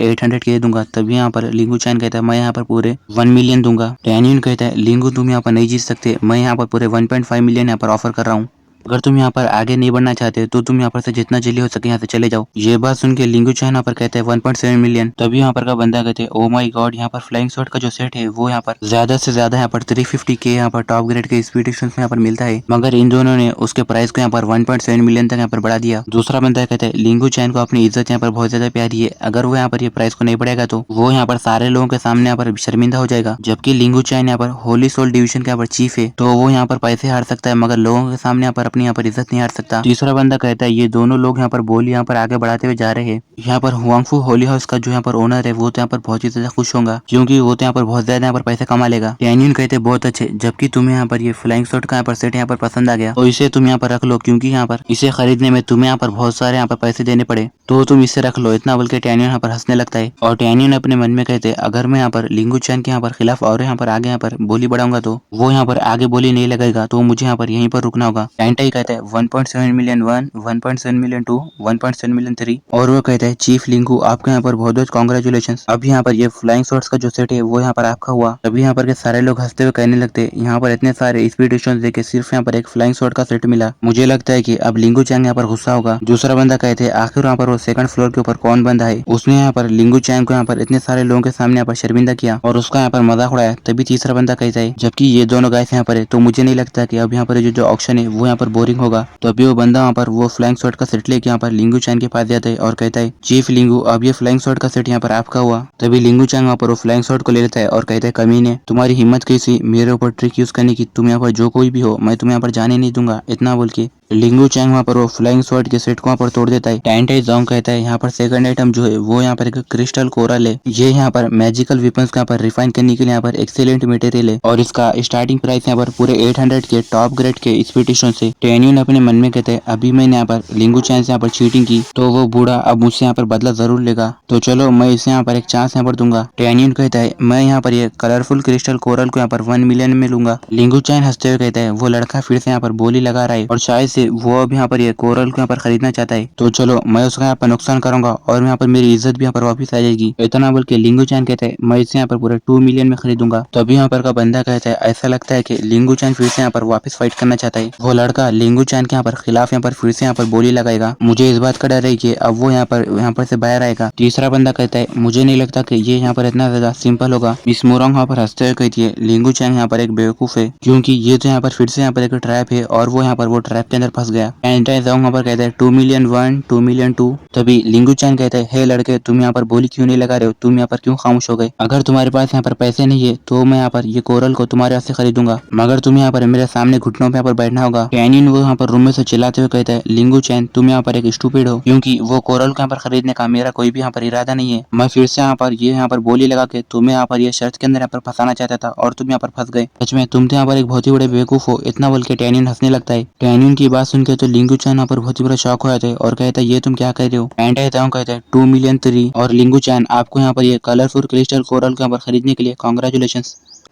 800 के दूंगा। तभी यहाँ पर लिंगू चैन कहता है मैं यहाँ पर पूरे 1 मिलियन दूंगा। टैन्यून कहता है लिंगू तुम यहाँ पर नहीं जीत सकते, मैं यहाँ पर पूरे 1.5 मिलियन यहाँ पर ऑफर कर रहा हूँ। अगर तुम यहाँ पर आगे नहीं बढ़ना चाहते तो तुम यहाँ पर से जितना जल्दी हो सके यहाँ से चले जाओ। ये बात सुन के लिंगू चैन यहाँ पर कहते हैं 1.7 मिलियन। तभी यहाँ पर का बंदा कहते हैं ओ माय गॉड यहाँ पर फ्लाइंग शॉट का जो सेट है वो यहाँ पर ज्यादा से ज्यादा यहाँ पर 350 के यहाँ पर टॉप ग्रेड के एक्सपीडिशन में यहाँ पर मिलता है, मगर इन दोनों ने उसके प्राइस को यहाँ पर 1.7 मिलियन तक यहाँ पर बढ़ा दिया। दूसरा बंदा कहता है लिंगू चैन को अपनी इज्जत यहाँ पर बहुत ज्यादा प्यारी है, अगर वो यहाँ पर ये प्राइस को नहीं बढ़ाएगा तो वो यहाँ पर सारे लोगों के सामने यहाँ पर शर्मिंदा हो जाएगा। जबकि लिंगू चैन यहाँ पर होली सोल डिवीजन के यहाँ पर चीफ है तो वो यहाँ पर पैसे हार सकता है मगर लोगों के सामने यहाँ पर अपनी यहाँ पर इज्जत नहीं हार सकता। तीसरा बंदा कहता है ये दोनों लोग यहाँ पर बोल यहाँ पर आगे बढ़ाते हुए जा रहे हैं। यहाँ पर हुआंगफू होली हाउस का जो यहाँ पर ओनर है वो तो यहाँ पर बहुत ही ज्यादा खुश होगा क्योंकि वो तो यहाँ पर बहुत ज्यादा यहाँ पर पैसे कमा लेगा। टैन्यून कहते बहुत अच्छे, जबकि तुम्हें यहाँ पर ये फ्लाइंग शॉट का यहाँ पर सेट यहाँ पर पसंद आ गया तो इसे तुम यहाँ पर रख लो क्योंकि यहाँ पर इसे खरीदने में तुम्हें यहाँ पर बहुत सारे यहाँ पर पैसे देने पड़े तो तुम इसे रख लो। इतना बोल के टैन्यून यहाँ पर हंसने लगता है और टैन्यून अपने मन में कहते अगर मैं यहाँ पर लिंगू चैन के यहाँ पर खिलाफ और यहाँ पर आगे यहाँ पर बोली बढ़ाऊंगा तो वो यहाँ पर आगे बोली नहीं लगेगा तो मुझे यहाँ पर यहीं पर रुकना होगा। टैंटाई कहता है 1.7 मिलियन 1, 1.7 मिलियन 2, 1.7 मिलियन 3 और वो कहता है चीफ लिंगू आपके यहाँ पर बहुत बहुत कॉन्ग्रेचुलेशन, अब यहाँ पर ये फ्लाइंग शॉट्स का जो सेट है वो यहाँ पर आपका हुआ। तभी यहाँ पर के सारे लोग हंसते हुए कहने लगते यहाँ पर इतने सारे एक्सपीडिशन देके सिर्फ यहाँ पर एक फ्लाइंग शॉट का सेट मिला, मुझे लगता है कि अब लिंगू चैंग यहाँ पर गुस्सा होगा। दूसरा बंदा कहते हैं आखिर यहाँ पर वो सेकंड फ्लोर के ऊपर कौन बंदा है उसने यहाँ पर लिंगू चैंग को यहाँ पर इतने सारे लोगों के सामने यहाँ पर शर्मिंदा किया और उसका यहाँ पर मजाक उड़ाया। तभी तीसरा बंदा कहता है जबकि ये दोनों गाइस यहाँ पर है तो मुझे नहीं लगता कि अब यहाँ पर जो ऑक्शन है वो यहाँ पर बोरिंग होगा। तो अभी वो बंदा वहाँ पर वो फ्लाइंग शॉट का सेट लेके यहाँ पर लिंगू चैंग के पास जाता है और कहता है चीफ लिंगू अब ये फ्लाइंग शॉट का सेट यहाँ पर आपका हुआ। तभी लिंगू चैंग वहाँ पर वो फ्लाइंग शॉट को ले लेता है और कहता है कमीने तुम्हारी हिम्मत कैसी मेरे ऊपर ट्रिक यूज करने की, तुम यहाँ पर जो कोई भी हो मैं तुम्हें यहाँ पर जाने नहीं दूंगा। इतना बोल के लिंगू चैंग वहाँ पर वो फ्लाइंग शॉट के सेट को वहाँ पर तोड़ देता है। टैंटाई जोंग कहता है यहाँ पर सेकंड आइटम जो है वो यहाँ पर एक क्रिस्टल कोरल है, ये यहाँ पर मैजिकल वेपन्स को यहाँ पर रिफाइन करने के लिए यहाँ पर एक्सीलेंट मटेरियल है और इसका स्टार्टिंग प्राइस यहाँ पर पूरे 800 के टॉप ग्रेड के एक्सपेक्टेशन से। टैन्यून अपने मन में कहते हैं अभी मैंने यहाँ पर लिंगू चैंग से यहाँ पर चीटिंग की तो वो बूढ़ा अब मुझसे यहाँ पर बदला जरूर लेगा, तो चलो मैं इसे यहाँ पर एक चांस यहाँ पर दूंगा। टैन्यून कहता है मैं यहाँ पर ये कलरफुल क्रिस्टल कोरल को यहाँ पर 1 मिलियन में लूंगा। लिंगू चैंग हंसते हुए कहता है वो लड़का फिर से यहाँ पर बोली लगा रहा है और शायद से वो अब यहाँ पर ये कोरल को यहाँ पर खरीदना चाहता है, तो चलो मैं उसका यहाँ पर नुकसान करूंगा और यहाँ पर मेरी इज्जत भी यहाँ पर वापस आ जाएगी। इतना बोल के लिंगू चैंग कहते हैं मैं इसे यहाँ पर पूरे 2 मिलियन में खरीदूंगा। तो अभी यहाँ पर का बंदा कहता है ऐसा लगता है कि लिंगू चैंग फिर से यहाँ पर वापस फाइट करना चाहता है। वो लड़का लिंगू चैंग के यहाँ पर खिलाफ यहाँ पर फिर से यहाँ पर बोली लगाएगा। मुझे इस बात का डर है कि अब वो यहाँ पर से बाहर आएगा। तीसरा बंदा कहता है मुझे नहीं लगता कि ये यहाँ पर इतना ज्यादा सिंपल होगा। मिस मोरंग यहाँ पर हंसते हुए कहती है लिंगू चैंग यहाँ पर एक बेवकूफ है क्योंकि ये तो यहाँ पर फिर से यहाँ पर एक ट्रैप है और वो यहाँ पर वो ट्रैप के अंदर फंस गया। यहाँ पर कहता है 2 मिलियन 1, 2 मिलियन 2। तभी लिंगू चैंग कहता है हे लड़के तुम यहाँ पर बोली क्यों नहीं लगा रहे हो, तुम यहाँ पर क्यों खामोश हो गए? अगर तुम्हारे पास यहाँ पर पैसे नहीं है तो मैं यहाँ पर ये कोरल को तुम्हारे हाथ से खरीदूंगा, मगर तुम यहाँ पर मेरे सामने घुटनों पे यहाँ पर बैठना होगा। टैन्यून वो यहाँ पर रूम में से चिल्लाते हुए कहता है लिंगू चैंग तुम यहाँ पर एक स्टूपिड हो क्योंकि वो कोरल को यहाँ पर खरीदने का मेरा कोई भी यहाँ पर इरादा नहीं है। मैं फिर से यहाँ पर बोली लगा के तुम्हें यहाँ पर ये शर्त के अंदर यहाँ पर फंसाना चाहता था और तुम यहाँ पर फंस गए। सच में तुम तो यहाँ पर एक बहुत ही बड़े बेवकूफ हो। इतना बोल के टैन्यून हंसने लगता है। टैन्यून की बात सुन के तो लिंगू चैंग यहाँ पर बहुत ही बड़ा शौक हो जाता है और कहता है ये तुम क्या कर रहे हो? कहता है 2 मिलियन 3 और लिंगू चैंग आपको यहाँ पर ये कलरफुल क्रिस्टल कोरल को यहाँ पर खरीदने के लिए कॉन्ग्रेचुलेशन।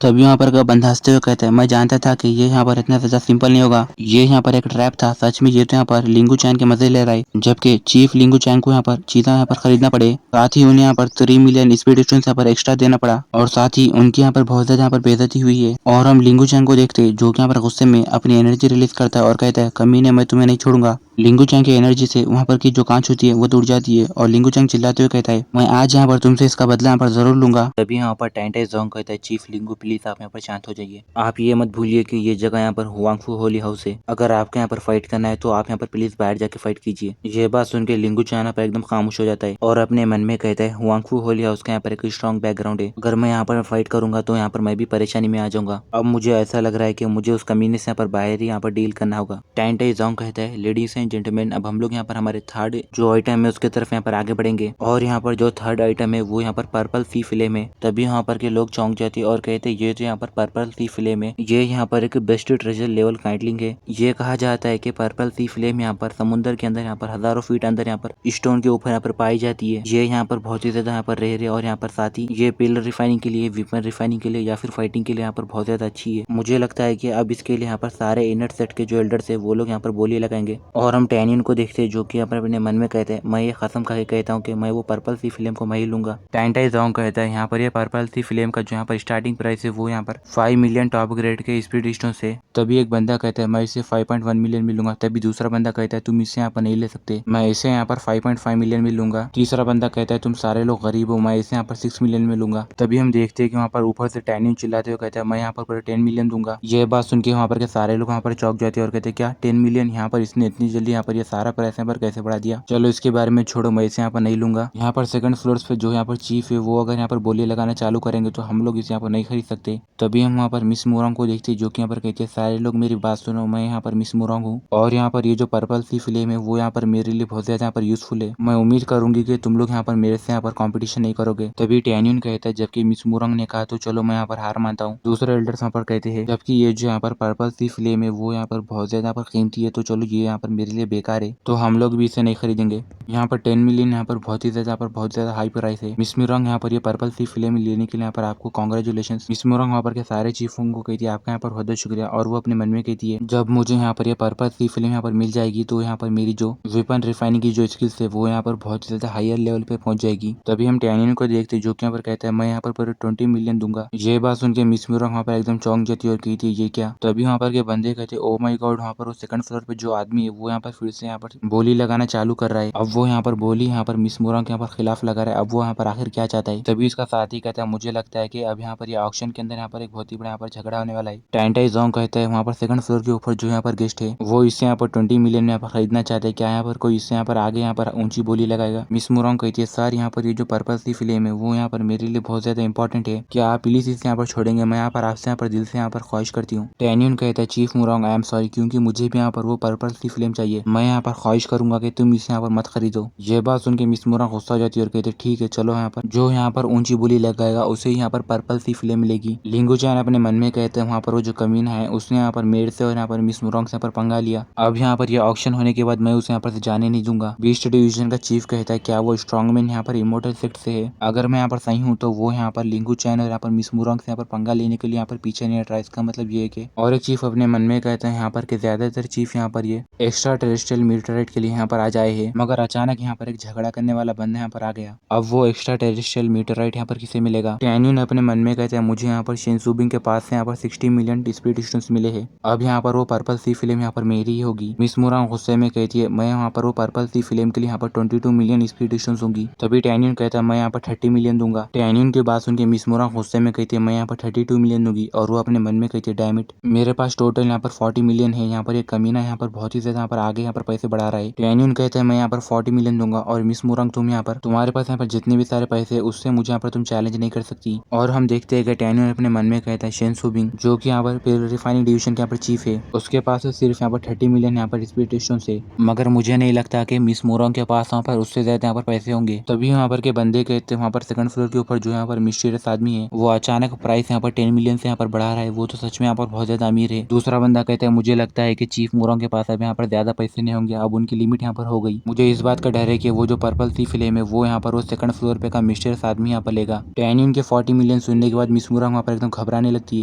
तभी वहाँ पर का बंदा हंसते हुए कहता है, मैं जानता था कि ये यहाँ पर इतना ज्यादा सिंपल नहीं होगा, ये यहाँ पर एक ट्रैप था। सच में ये तो यहाँ पर लिंगू चैन के मजे ले रहा है, जबकि चीफ लिंगू चैन को यहाँ पर चीता यहाँ पर खरीदना पड़े, साथ ही उन्हें यहाँ पर 3 मिलियन स्पीड डिस्टेंस यहाँ पर एक्स्ट्रा देना पड़ा, और साथ ही उनकी यहाँ पर बहुत ज्यादा यहाँ पर बेइज्जती हुई है। और हम लिंगू चैन को देखते हैं जो कि यहाँ पर गुस्से में अपनी एनर्जी रिलीज करता है और कहता है, कमीने मैं तुम्हें नहीं छोड़ूंगा। लिंगू चैंग की एनर्जी से वहाँ पर की जो कांच होती है वो टूट जाती है, और लिंगू चैंग चिल्लाते हुए कहता है, मैं आज यहाँ पर तुमसे इसका बदला यहाँ पर जरूर लूंगा। तभी यहाँ पर टेंटाई जोंग कहता है, चीफ लिंगू प्लीज आप यहाँ पर शांत हो जाइए, आप ये मत भूलिए कि ये जगह यहाँ पर हुआंगफू होली हाउस है, अगर आपको यहाँ पर फाइट करना है तो आप यहाँ पर प्लीज बाहर जाके फाइट कीजिए। ये बात सुन के लिंगू चैंग यहाँ पर एकदम खामोश हो जाता है और अपने मन में कहता है, हुआंगफू होली हाउस का यहाँ पर एक स्ट्रॉन्ग बैकग्राउंड है, अगर मैं यहाँ पर फाइट करूंगा तो यहाँ पर मैं भी परेशानी में आ जाऊंगा। अब मुझे ऐसा लग रहा है कि मुझे उस कमीने से यहाँ पर बाहर ही यहाँ पर डील करना होगा। टेंटाई जोंग कहता है, लेडीज एंड जेंटलमैन, अब हम लोग यहाँ पर हमारे थर्ड जो आइटम है उसके तरफ यहाँ पर आगे बढ़ेंगे, और यहाँ पर जो थर्ड आइटम है वो यहाँ पर पर्पल सी फिलेम है। तभी यहाँ पर के लोग चौंक जाते हैं और कहते हैं, ये जो यहाँ पर पर्पल सी फिलेम है ये यहाँ पर एक बेस्ट ट्रेजर लेवल काइटलिंग है। ये कहा जाता है कि पर्पल सी फिलेम यहाँ पर समुद्र के अंदर यहाँ पर हजारों फीट अंदर यहाँ पर स्टोन के ऊपर यहाँ पर पाई जाती है। ये यहाँ पर बहुत ही ज्यादा यहाँ पर रेयर है, और यहाँ पर साथ ही ये पिलर रिफाइनिंग के लिए, वेपन रिफाइनिंग के लिए या फिर फाइटिंग के लिए यहाँ पर बहुत ज्यादा अच्छी है। मुझे लगता है कि अब इसके लिए यहाँ पर सारे इनर सेट के जो एल्डर्स है वो लोग यहाँ पर बोली लगाएंगे। और हम टैनियन को देखते हैं जो कि अपने मन में कहते हैं, मैं ये कसम खा के कहता हूँ कि मैं वो पर्पल सी फिल्म को मैं ही लूंगा। टेंटाई जोंग कहता है, यहाँ पर ये पर्पल सी फिल्म का जो यहाँ पर स्टार्टिंग प्राइस है वो यहाँ पर 5 मिलियन टॉप ग्रेड के स्पीड स्टोन से। तभी एक बंदा कहता है, मैं इसे 5.1 मिलियन में लूंगा। तभी दूसरा बंदा कहता है, तुम इसे यहाँ पर नहीं ले सकते, मैं इसे यहाँ पर 5.5 मिलियन में लूंगा। तीसरा बंदा कहता है, तुम सारे लोग गरीब हो, मैं इसे यहाँ पर 6 मिलियन में लूंगा। तभी हम देखते हैं कि वहाँ पर ऊपर से टैनियन चिल्लाते हुए कहता है, मैं यहाँ पर पूरे 10 मिलियन दूंगा। ये बात सुन के वहाँ पर के सारे लोग वहाँ पर चौंक जाते हैं और कहते हैं, क्या 10 मिलियन? यहाँ पर इसने इतनी जल्दी यहाँ पर ये सारा प्राइस यहाँ पर कैसे बढ़ा दिया? चलो इसके बारे में छोड़ो, मैं इसे यहाँ पर नहीं लूंगा। यहाँ पर सेकंड फ्लोर पे जो यहाँ पर चीफ है वो अगर यहाँ पर बोली लगाना चालू करेंगे तो हम लोग इसे यहाँ पर नहीं खरीद सकते। तभी हम वहाँ पर मिस मोरंग को देखते हैं जो कि यहाँ पर कहते हैं, सारे लोग मेरी बात सुनो, मैं यहाँ पर मिस मोरंग हूँ, और यहाँ पर ये जो पर्पल सी फिल्म है वो यहाँ पर मेरे लिए बहुत ज्यादा यहाँ पर यूजफुल है। मैं उम्मीद करूंगी कि तुम लोग यहाँ पर मेरे से यहाँ पर कॉम्पिटिशन नहीं करोगे। तभी टैन्यून कहता है, जबकि मिस मोरंग ने कहा तो चलो मैं यहाँ पर हार मानता हूँ। दूसरे एल्डर्स वहाँ पर कहते हैं, जबकि ये जो यहाँ पर पर्पल सी फिल्म है वो यहाँ पर बहुत ज्यादा यहाँ पर कीमती है, तो चलो ये यहाँ पर मेरे लिए बेकार है, तो हम लोग भी इसे नहीं खरीदेंगे। यहाँ पर 10 मिलियन यहाँ पर बहुत ही ज्यादा बहुत ज्यादा हाई प्राइस है। मिस मोरंग यहाँ पर ये पर्पल सी फिल्म लेने के लिए यहाँ पर आपको कांग्रेचुलेशन। मिस मोरंग वहाँ पर के सारे चीफों को कहती है, आपका यहाँ पर बहुत बहुत शुक्रिया, और वो अपने मन में कहती है, जब मुझे यहाँ पर ये पर्पल सी फिल्म यहाँ पर मिल जाएगी तो यहाँ पर मेरी जो वेपन रिफाइनिंग की जो स्किल्स है वो यहाँ पर बहुत ज्यादा हायर लेवल पे पहुंच जाएगी। तभी हम टैनियन को देखते जो कि यहाँ पर कहता है, मैं यहाँ पर पूरे 20 मिलियन दूंगा। ये बात सुन के मिस मोरंग वहाँ पर एकदम चौंक जाती है और कहती है, ये क्या? तभी वहाँ पर के बंदे कहते, ओ माई गॉड, वहाँ पर वो सेकंड फ्लोर पे जो आदमी है वो यहाँ पर फिर से यहाँ पर बोली लगाना चालू कर रहा है। अब वो यहाँ पर बोली यहाँ पर मिस मोरंग के यहाँ पर खिलाफ लगा रहा है। अब वो यहाँ पर आखिर क्या चाहता है? तभी इसका साथी कहता है, मुझे लगता है कि अब यहाँ पर ये ऑक्शन के अंदर यहाँ पर एक बहुत ही बड़ा यहाँ पर झगड़ा होने वाला है। टेंटाई जोंग कहता है, वहाँ पर सेकंड फ्लोर के ऊपर जो यहाँ पर गेस्ट है वो इससे यहाँ पर 20 मिलियन में यहाँ पर खरीदना चाहते हैं। क्या यहाँ पर कोई इससे यहाँ पर आगे यहाँ पर ऊंची बोली लगाएगा? मिस मोरंग कहती है, सर यहाँ पर ये जो पर्पल सी फिल्म है वो यहाँ पर मेरे लिए बहुत ज्यादा इंपॉर्टेंट है, क्या आप प्लीज इसे यहाँ पर छोड़ेंगे? मैं यहाँ पर आपसे यहाँ पर दिल से यहाँ पर ख्वाहिश करती हूँ। टैन्यून कहता है, chief Morang I am sorry, क्योंकि मुझे भी यहाँ पर वो पर्पल सी फिल्म चाहिए, मैं यहाँ पर ख्वाहिश करूंगा कि तुम इसे यहाँ पर मत खरीदो। ये बात सुन के मिस मोरंग गुस्सा हो जाती है और कहते, ठीक है चलो, यहाँ पर जो यहाँ पर ऊंची बोली लगाएगा उसे यहाँ पर पर्पल सी फिल्म मिलेगी। लिंगू चैन अपने मन में कहते हैं, वहाँ पर वो जो कमीना है उसने यहाँ पर मेरे से और यहाँ पर मिस मोरंग से यहाँ पर पंगा लिया, अब यहाँ पर ये ऑक्शन होने के बाद मैं उसे यहाँ पर से जाने नहीं दूंगा। बीस्ट डिवीजन का चीफ कहता है, क्या वो स्ट्रॉन्गमैन यहाँ पर इमोर्टल सेक्ट से है? अगर मैं यहाँ पर सही हूँ तो वो यहाँ पर लिंगू चैन और यहाँ पर मिस मोरंग से यहाँ पर पंगा लेने के लिए यहाँ पर पीछे नहीं हट रहा है। इसका मतलब ये है कि, और एक चीफ अपने मन में कहते हैं यहाँ पर के ज्यादातर चीफ यहाँ पर ये एक्स्ट्रा टेरेस्ट्रियल मीटराइट के लिए यहाँ पर आ जाए है, मगर अचानक यहाँ पर एक झगड़ा करने वाला बंदा यहाँ पर आ गया। अब वो एक्स्ट्रा टेरेस्ट्रियल मीटराइट यहाँ पर किसे मिलेगा? टैन्यून अपने मन में कहते हैं, मुझे यहाँ पर शिनसुबिंग के पास से यहाँ पर 60 मिलियन स्पीड स्टोन्स मिले हैं, अब यहाँ पर वो पर्पल सी फिल्म यहाँ पर मेरी ही होगी। मिस मोरंग गुस्से में कहती है, मैं यहाँ पर वो पर्पल सी फिल्म के लिए यहाँ पर 22 मिलियन स्पीड स्टोन्स होंगी। तभी टैन्यून कहता है, मैं यहाँ पर 30 मिलियन दूंगा। टैन्यून की बात सुन के मिस मोरंग गुस्से में कहती है, मैं यहाँ पर 32 मिलियन दूंगी, और वो अपने मन में कहती है, डैम इट, मेरे पास टोटल यहाँ पर 40 मिलियन है। यहाँ पर एक कमीना यहाँ पर बहुत ही ज्यादा यहाँ पर आगे यहाँ पर पैसे बढ़ा रहा है। टैन्यून कहते हैं, मैं यहाँ पर 40 मिलियन दूंगा, और मिस मोरंग तुम यहाँ पर, तुम्हारे पास यहाँ पर जितने भी सारे पैसे उससे मुझे यहाँ पर तुम चैलेंज नहीं कर सकती। और हम देखते हैं कि टैन्यून अपने मन में कहता है, शिनसुबिंग जो कि यहाँ पर रिफाइनिंग डिवीजन के यहाँ पर चीफ है, उसके पास सिर्फ यहाँ पर 30 मिलियन यहाँ पर स्पीड स्टोन से, मगर मुझे नहीं लगता कि मिस मोरंग के पास वहाँ पर उससे ज्यादा यहाँ पर पैसे होंगे। तभी वहाँ पर के बंदे कहते हैं, वहाँ पर सेकंड फ्लोर के ऊपर जो यहाँ पर मिस्टीरियस आदमी है वो अचानक प्राइस यहाँ पर 10 मिलियन से यहाँ पर बढ़ा रहा है, वो तो सच में यहाँ पर बहुत ज्यादा अमीर है। दूसरा बंदा कहता है, मुझे लगता है कि चीफ मोरंग के पास अब यहाँ पर ज्यादा पैसे नहीं होंगे, अब उनकी लिमिट यहाँ पर हो गई। मुझे इस बात का डर है कि वो जो पर्पल सी फिल्म है वो यहाँ पर वो सेकंड फ्लोर पे का मिस्टीरियस आदमी यहाँ पर लेगा। टैनियन के 40 मिलियन सुनने के बाद मिस मूरांग वहाँ पर एकदम घबराने लगती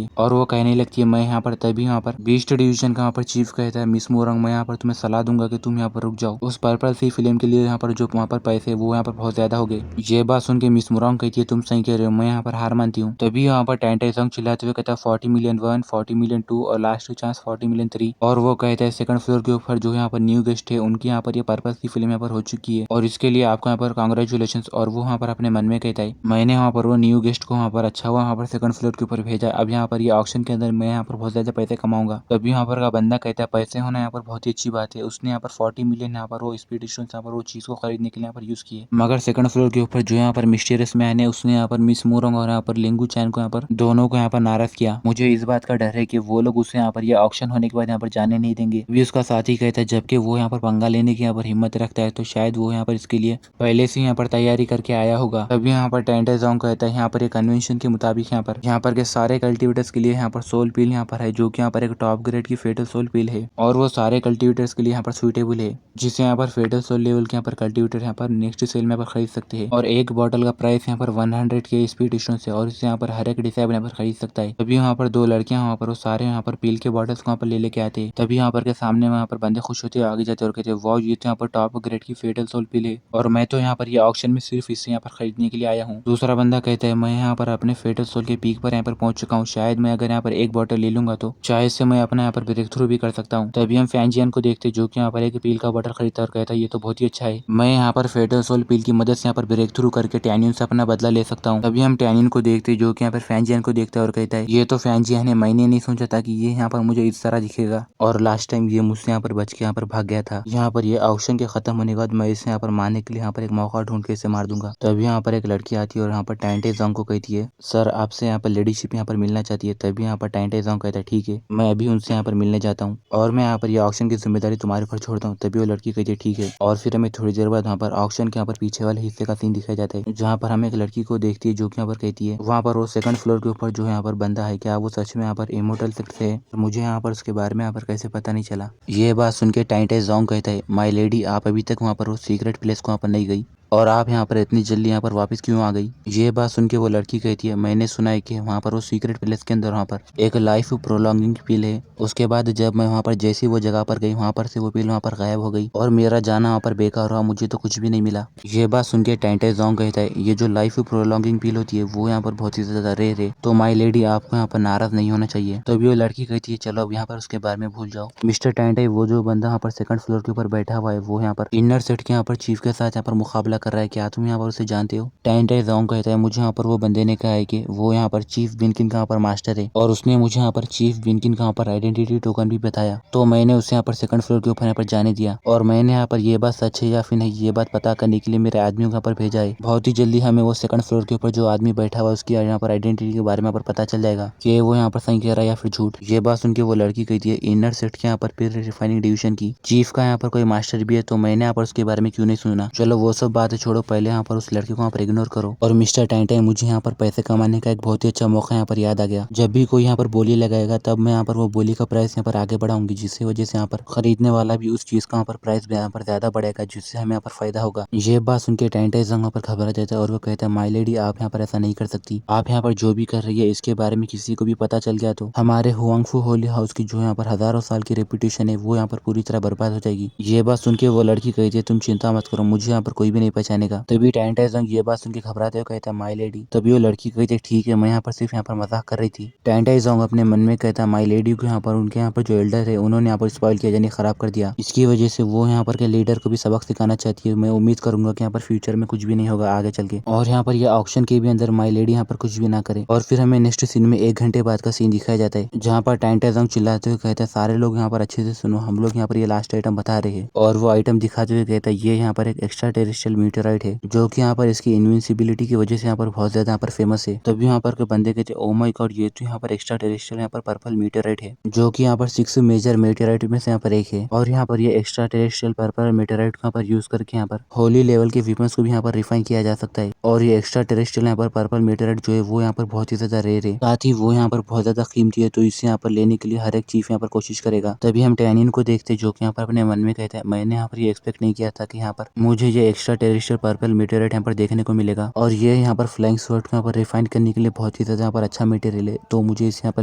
है और वो कहने लगती है मैं यहाँ पर। तभी यहाँ पर बीस्ट डिवीजन का यहाँ पर चीफ कहता है मिस मूरांग मैं यहाँ पर तुम्हें सलाह दूंगा कि तुम यहाँ पर रुक जाओ, उस पर्पल सी फिल्म के लिए यहाँ पर जो वहाँ पर पैसे वो यहाँ पर बहुत ज्यादा हो गए। ये बात सुन के मिस मूरांग कहती है तुम सही कह रहे हो, मैं यहाँ पर हार मानती हूँ। तभी यहाँ पर टैंटाइजोंग चिल्लाते हुए कहता है 40 मिलियन 1, 40 मिलियन 2 और लास्ट चांस 40 मिलियन 3। और वो कहता है सेकंड फ्लोर के ऊपर जो यहाँ पर न्यू गेस्ट है उनकी यहाँ पर ये पर्पल सी फिल्म यहाँ पर हो चुकी है और इसके लिए आपको यहाँ पर कांग्रेचुलेशन। और वो यहाँ पर अपने मन में कहता है मैंने वहाँ पर वो न्यू गेस्ट को वहाँ पर अच्छा हुआ वहाँ पर सेकंड फ्लोर के ऊपर भेजा, अब यहाँ पर ये ऑक्शन के अंदर मैं यहाँ पर बहुत ज्यादा पैसे कमाऊंगा। तभी यहाँ पर का बंदा कहता है पैसे होना यहाँ पर बहुत ही अच्छी बात है। उसने यहाँ पर 40 मिलियन यहाँ पर वो एक्सपीडिशन यहाँ पर वो चीज को खरीदने के लिए यहाँ पर यूज किए, मगर सेकंड फ्लोर के ऊपर जो यहाँ पर मिस्टीरियस मैन है उसने यहाँ पर मिस मूरोंग और यहाँ पर लिंगू चैन को यहाँ पर दोनों को यहाँ पर नाराज किया। मुझे इस बात का डर है कि वो लोग उसे यहाँ पर ये ऑक्शन होने के बाद यहाँ पर जाने नहीं देंगे। भी उसका साथी कहता है जबकि वो यहाँ पर पंगा लेने की यहाँ पर हिम्मत रखता है तो शायद वो यहाँ पर इसके लिए पहले से यहाँ पर तैयारी करके आया होगा। तभी यहाँ पर टैंटाइजोंग कहता है यहाँ पर एक कन्वेंशन के मुताबिक यहाँ पर के सारे कल्टिवेटर्स के लिए यहाँ पर सोल पील यहाँ पर है जो कि यहाँ पर एक टॉप ग्रेड की फेटल सोल पील है और वो सारे कल्टिवेटर्स के लिए यहाँ पर सुइटेबल है, जिससे यहाँ पर फेटल सोल लेवल के यहाँ पर कल्टिवेटर यहाँ पर नेक्स्ट सेल में खरीद सकते हैं और एक बॉटल का प्राइस यहाँ पर 100 के स्पीड डिस्टेंस है और इससे यहाँ पर हर एक डिसेबल यहाँ पर खरीद सकता है। तभी यहाँ पर दो लड़कियां वहाँ पर वो सारे यहाँ पर पील के बॉटल्स को यहाँ पर ले लेके आते हैं। तभी यहाँ पर के सामने वहाँ पर बंदे खुश होते हैं, आगे जाते और कहते वाह ये तो यहाँ पर टॉप ग्रेड की फेटल सोल पील है और मैं तो यहाँ पर ये ऑक्शन में सिर्फ इससे यहाँ पर खरीदने के लिए आया हूँ। दूसरा बंदा कहता है मैं यहाँ पर अपने फेटल सोल के पीक पर यहाँ पर पहुंच चुका हूँ, शायद मैं अगर यहाँ पर एक बॉटल ले लूंगा तो शायद से मैं अपना यहाँ पर ब्रेक थ्रू भी कर सकता हूँ। तभी हम फैंजियन को देखते जो कि यहाँ पर एक पील का बॉटल खरीदता और कहता है ये तो बहुत ही अच्छा है, मैं यहाँ पर फेटल सोल पील की मदद से यहाँ पर ब्रेक थ्रू करके टैनियन से अपना बदला ले सकता हूँ। तभी हम टैनियन को देखते जो कि यहाँ पर फैंजियन को देखता है और कहता है ये तो फैंजियन है, मैंने नहीं सोचा था कि ये यहाँ पर मुझे इस तरह दिखेगा और लास्ट टाइम ये मुझसे यहाँ पर बच के यहाँ पर भाग गया था। यहाँ पर ये ऑक्शन के खत्म होने के बाद मैं इसे यहाँ पर मारने के लिए यहाँ पर एक मौका ढूंढ के इसे मार दूंगा। तभी यहाँ पर एक लड़की आती है और यहाँ पर टैंटाइजोंग को कहती है सर आपसे यहाँ पर लेडीशिप यहाँ पर मिलना चाहती है। तभी यहाँ पर टैंटाइजोंग कहता है ठीक है मैं अभी उनसे यहाँ पर मिलने जाता हूँ और मैं यहाँ पर ये ऑक्शन की जिम्मेदारी तुम्हारे ऊपर छोड़ता हूँ। तभी वो लड़की कहती है ठीक है और फिर हमें थोड़ी देर बाद वहाँ पर ऑक्शन के यहाँ पर पीछे वाले हिस्से का सीन दिखाया जाता है जहाँ पर हमें एक लड़की को देखती है जो कि यहाँ पर कहती है वहाँ पर वो सेकंड फ्लोर के ऊपर जो यहाँ पर बंदा है क्या वो सच में यहाँ पर इमोर्टल सेक्ट है, मुझे यहाँ पर उसके बारे में यहाँ पर कैसे पता नहीं चला। ये बात सुन के टैंटाइजोंग कहता है माय लेडी आप अभी तक वहाँ पर वो सीक्रेट प्लेस को वहाँ पर नहीं गई और आप यहाँ पर इतनी जल्दी यहाँ पर वापस क्यों आ गई। ये बात सुन के वो लड़की कहती है मैंने सुना है कि वहाँ पर वो सीक्रेट प्लेस के अंदर वहाँ पर एक लाइफ प्रोलॉन्गिंग पिल है, उसके बाद जब मैं वहाँ पर जैसी वो जगह पर गई वहाँ पर से वो पिल वहाँ पर गायब हो गई और मेरा जाना वहाँ पर बेकार हुआ, मुझे तो कुछ भी नहीं मिला। ये बात सुन के टैंटाइजोंग कहता है ये जो लाइफ प्रोलॉन्गिंग पिल होती है वो यहाँ पर बहुत ही ज्यादा रेयर है तो माई लेडी आपको यहाँ पर नाराज नहीं होना चाहिए। तो अभी वो लड़की कहती है चलो अब यहाँ पर उसके बारे में भूल जाओ। मिस्टर टैंटाई वो जो बंदा यहाँ पर सेकंड फ्लोर के ऊपर बैठा हुआ है वो यहाँ पर इनर सेट के यहाँ पर चीफ के साथ यहाँ पर मुकाबला कर रहा है, क्या तुम यहाँ पर उसे जानते हो। टैंटाइजोंग कहता है मुझे यहाँ पर वो बंदे ने कहा है कि वो यहाँ पर चीफ बिनकिन का यहाँ पर मास्टर है और उसने मुझे यहाँ पर चीफ बिनकिन का यहाँ पर आइडेंटिटी टोकन भी बताया तो मैंने उसे यहाँ पर सेकंड फ्लोर के ऊपर यहाँ पर जाने दिया और मैंने यहाँ पर ये बात सच है या फिर नहीं ये बात पता करने के लिए मेरे आदमियों को यहाँ पर भेजा है। बहुत ही जल्दी हमें वो सेकंड फ्लोर के ऊपर जो आदमी बैठा हुआ है उसकी यहाँ पर आइडेंटिटी के बारे में यहाँ पर पता चल जाएगा कि वो यहाँ पर सही कह रहा है या फिर झूठ। ये बात सुन के वो लड़की कहती है इनर सेट के यहाँ पर फिर रिफाइनिंग डिवीजन की चीफ का यहाँ पर कोई मास्टर भी है तो मैंने यहाँ पर उसके बारे में क्यों नहीं सुना। चलो वो सब बातें छोड़ो, पहले यहाँ पर उस लड़के को यहाँ पर इग्नोर करो। और मिस्टर टैंटाई मुझे यहाँ पर पैसे कमाने का एक बहुत ही अच्छा मौका यहाँ पर याद आ गया, जब भी कोई यहाँ पर बोली लगाएगा तब मैं यहाँ पर वो बोली का प्राइस यहाँ पर आगे बढ़ाऊंगी जिसकी वजह से यहाँ पर खरीदने वाला भी उस चीज का यहाँ पर प्राइस यहाँ पर ज्यादा बढ़ेगा जिससे हमें यहाँ पर फायदा होगा। ये बात सुन के टैंटाइजोंग यहाँ पर घबरा जाता है और वो कहता है माय लेडी आप यहाँ पर ऐसा नहीं कर सकती, आप यहाँ पर जो भी कर रही है इसके बारे में किसी को भी पता चल गया तो हमारे हुआंगफू होली हाउस की जो यहाँ पर हजारों साल की रेपुटेशन है वो यहाँ पर पूरी तरह बर्बाद हो जाएगी। ये बात सुन के वो लड़की कहती है तुम चिंता मत करो मुझे यहाँ पर कोई भी नहीं पहचानेगा। तभी टैंटाइजोंग ये बात सुन के घबराते हुए कहता है माय लेडी। तभी वो लड़की कहती है ठीक है मैं यहाँ पर सिर्फ यहाँ पर मजाक कर रही थी। टैंटाइजोंग अपने मन में कहता है माय लेडी को यहाँ पर उनके यहाँ पर जो एल्डर है उन्होंने यहाँ पर स्पॉइल किया यानी खराब कर दिया, इसकी वजह से वो यहाँ पर के लीडर को भी सबक सिखाना चाहती है। मैं उम्मीद करूंगा कि यहाँ पर फ्यूचर में कुछ भी नहीं होगा आगे चल के और यहाँ पर ये ऑक्शन के भी अंदर माय लेडी यहाँ पर कुछ भी ना करे। और फिर हमें नेक्स्ट सीन में 1 घंटे बाद का सीन दिखाया जाता है जहाँ पर टैंटाइजोंग चिल्लाते हुए कहता है सारे लोग यहाँ पर अच्छे से सुनो, हम लोग यहाँ पर ये लास्ट आइटम बता रहे हैं और वो आइटम दिखाते हुए कहता है ये यहाँ पर एक एक्स्ट्रा टेरेस्ट्रियल मीटराइट है, जो कि यहाँ पर इसकी इनविंसिबिलिटी की वजह से यहाँ पर बहुत ज्यादा यहाँ पर फेमस है। तभी यहाँ पर के बंदे कहते ओ माय गॉड, ये तो यहाँ पर एक्स्ट्रा टेरेस्ट्रियल यहाँ पर पर्पल मीटराइट है, जो कि यहाँ पर 6 मेजर मीटराइट में से यहाँ पर एक है। और यहाँ पर ये एक्स्ट्रा टेरेस्ट्रियल पर्पल मीटराइट को यहाँ पर यूज करके यहाँ पर होली लेवल के वेपन्स को भी यहाँ पर रिफाइन किया जा सकता है। और ये एक्स्ट्रा टेरेस्ट्रियल यहाँ पर पर्पल मीटराइट जो है वो यहाँ पर बहुत ही ज्यादा रेयर है, साथ ही वो यहाँ पर बहुत ज्यादा कीमती है, तो इसे यहाँ पर लेने के लिए हर एक चीफ यहाँ पर कोशिश करेगा। तभी हम टैनियन को देखते जो कि यहाँ पर अपने मन में कहते हैं मैंने यहाँ पर ये एक्सपेक्ट नहीं किया था कि यहाँ पर मुझे ये एक्स्ट्रा टेरेस्ट्रियल पर्पल मीटराइट यहाँ पर देखने को मिलेगा, और ये यहाँ पर फ्लाइंग स्वॉर्ड को यहाँ पर रिफाइन करने के लिए बहुत ही ज्यादा यहाँ पर अच्छा मटेरियल है, तो मुझे इसे यहाँ पर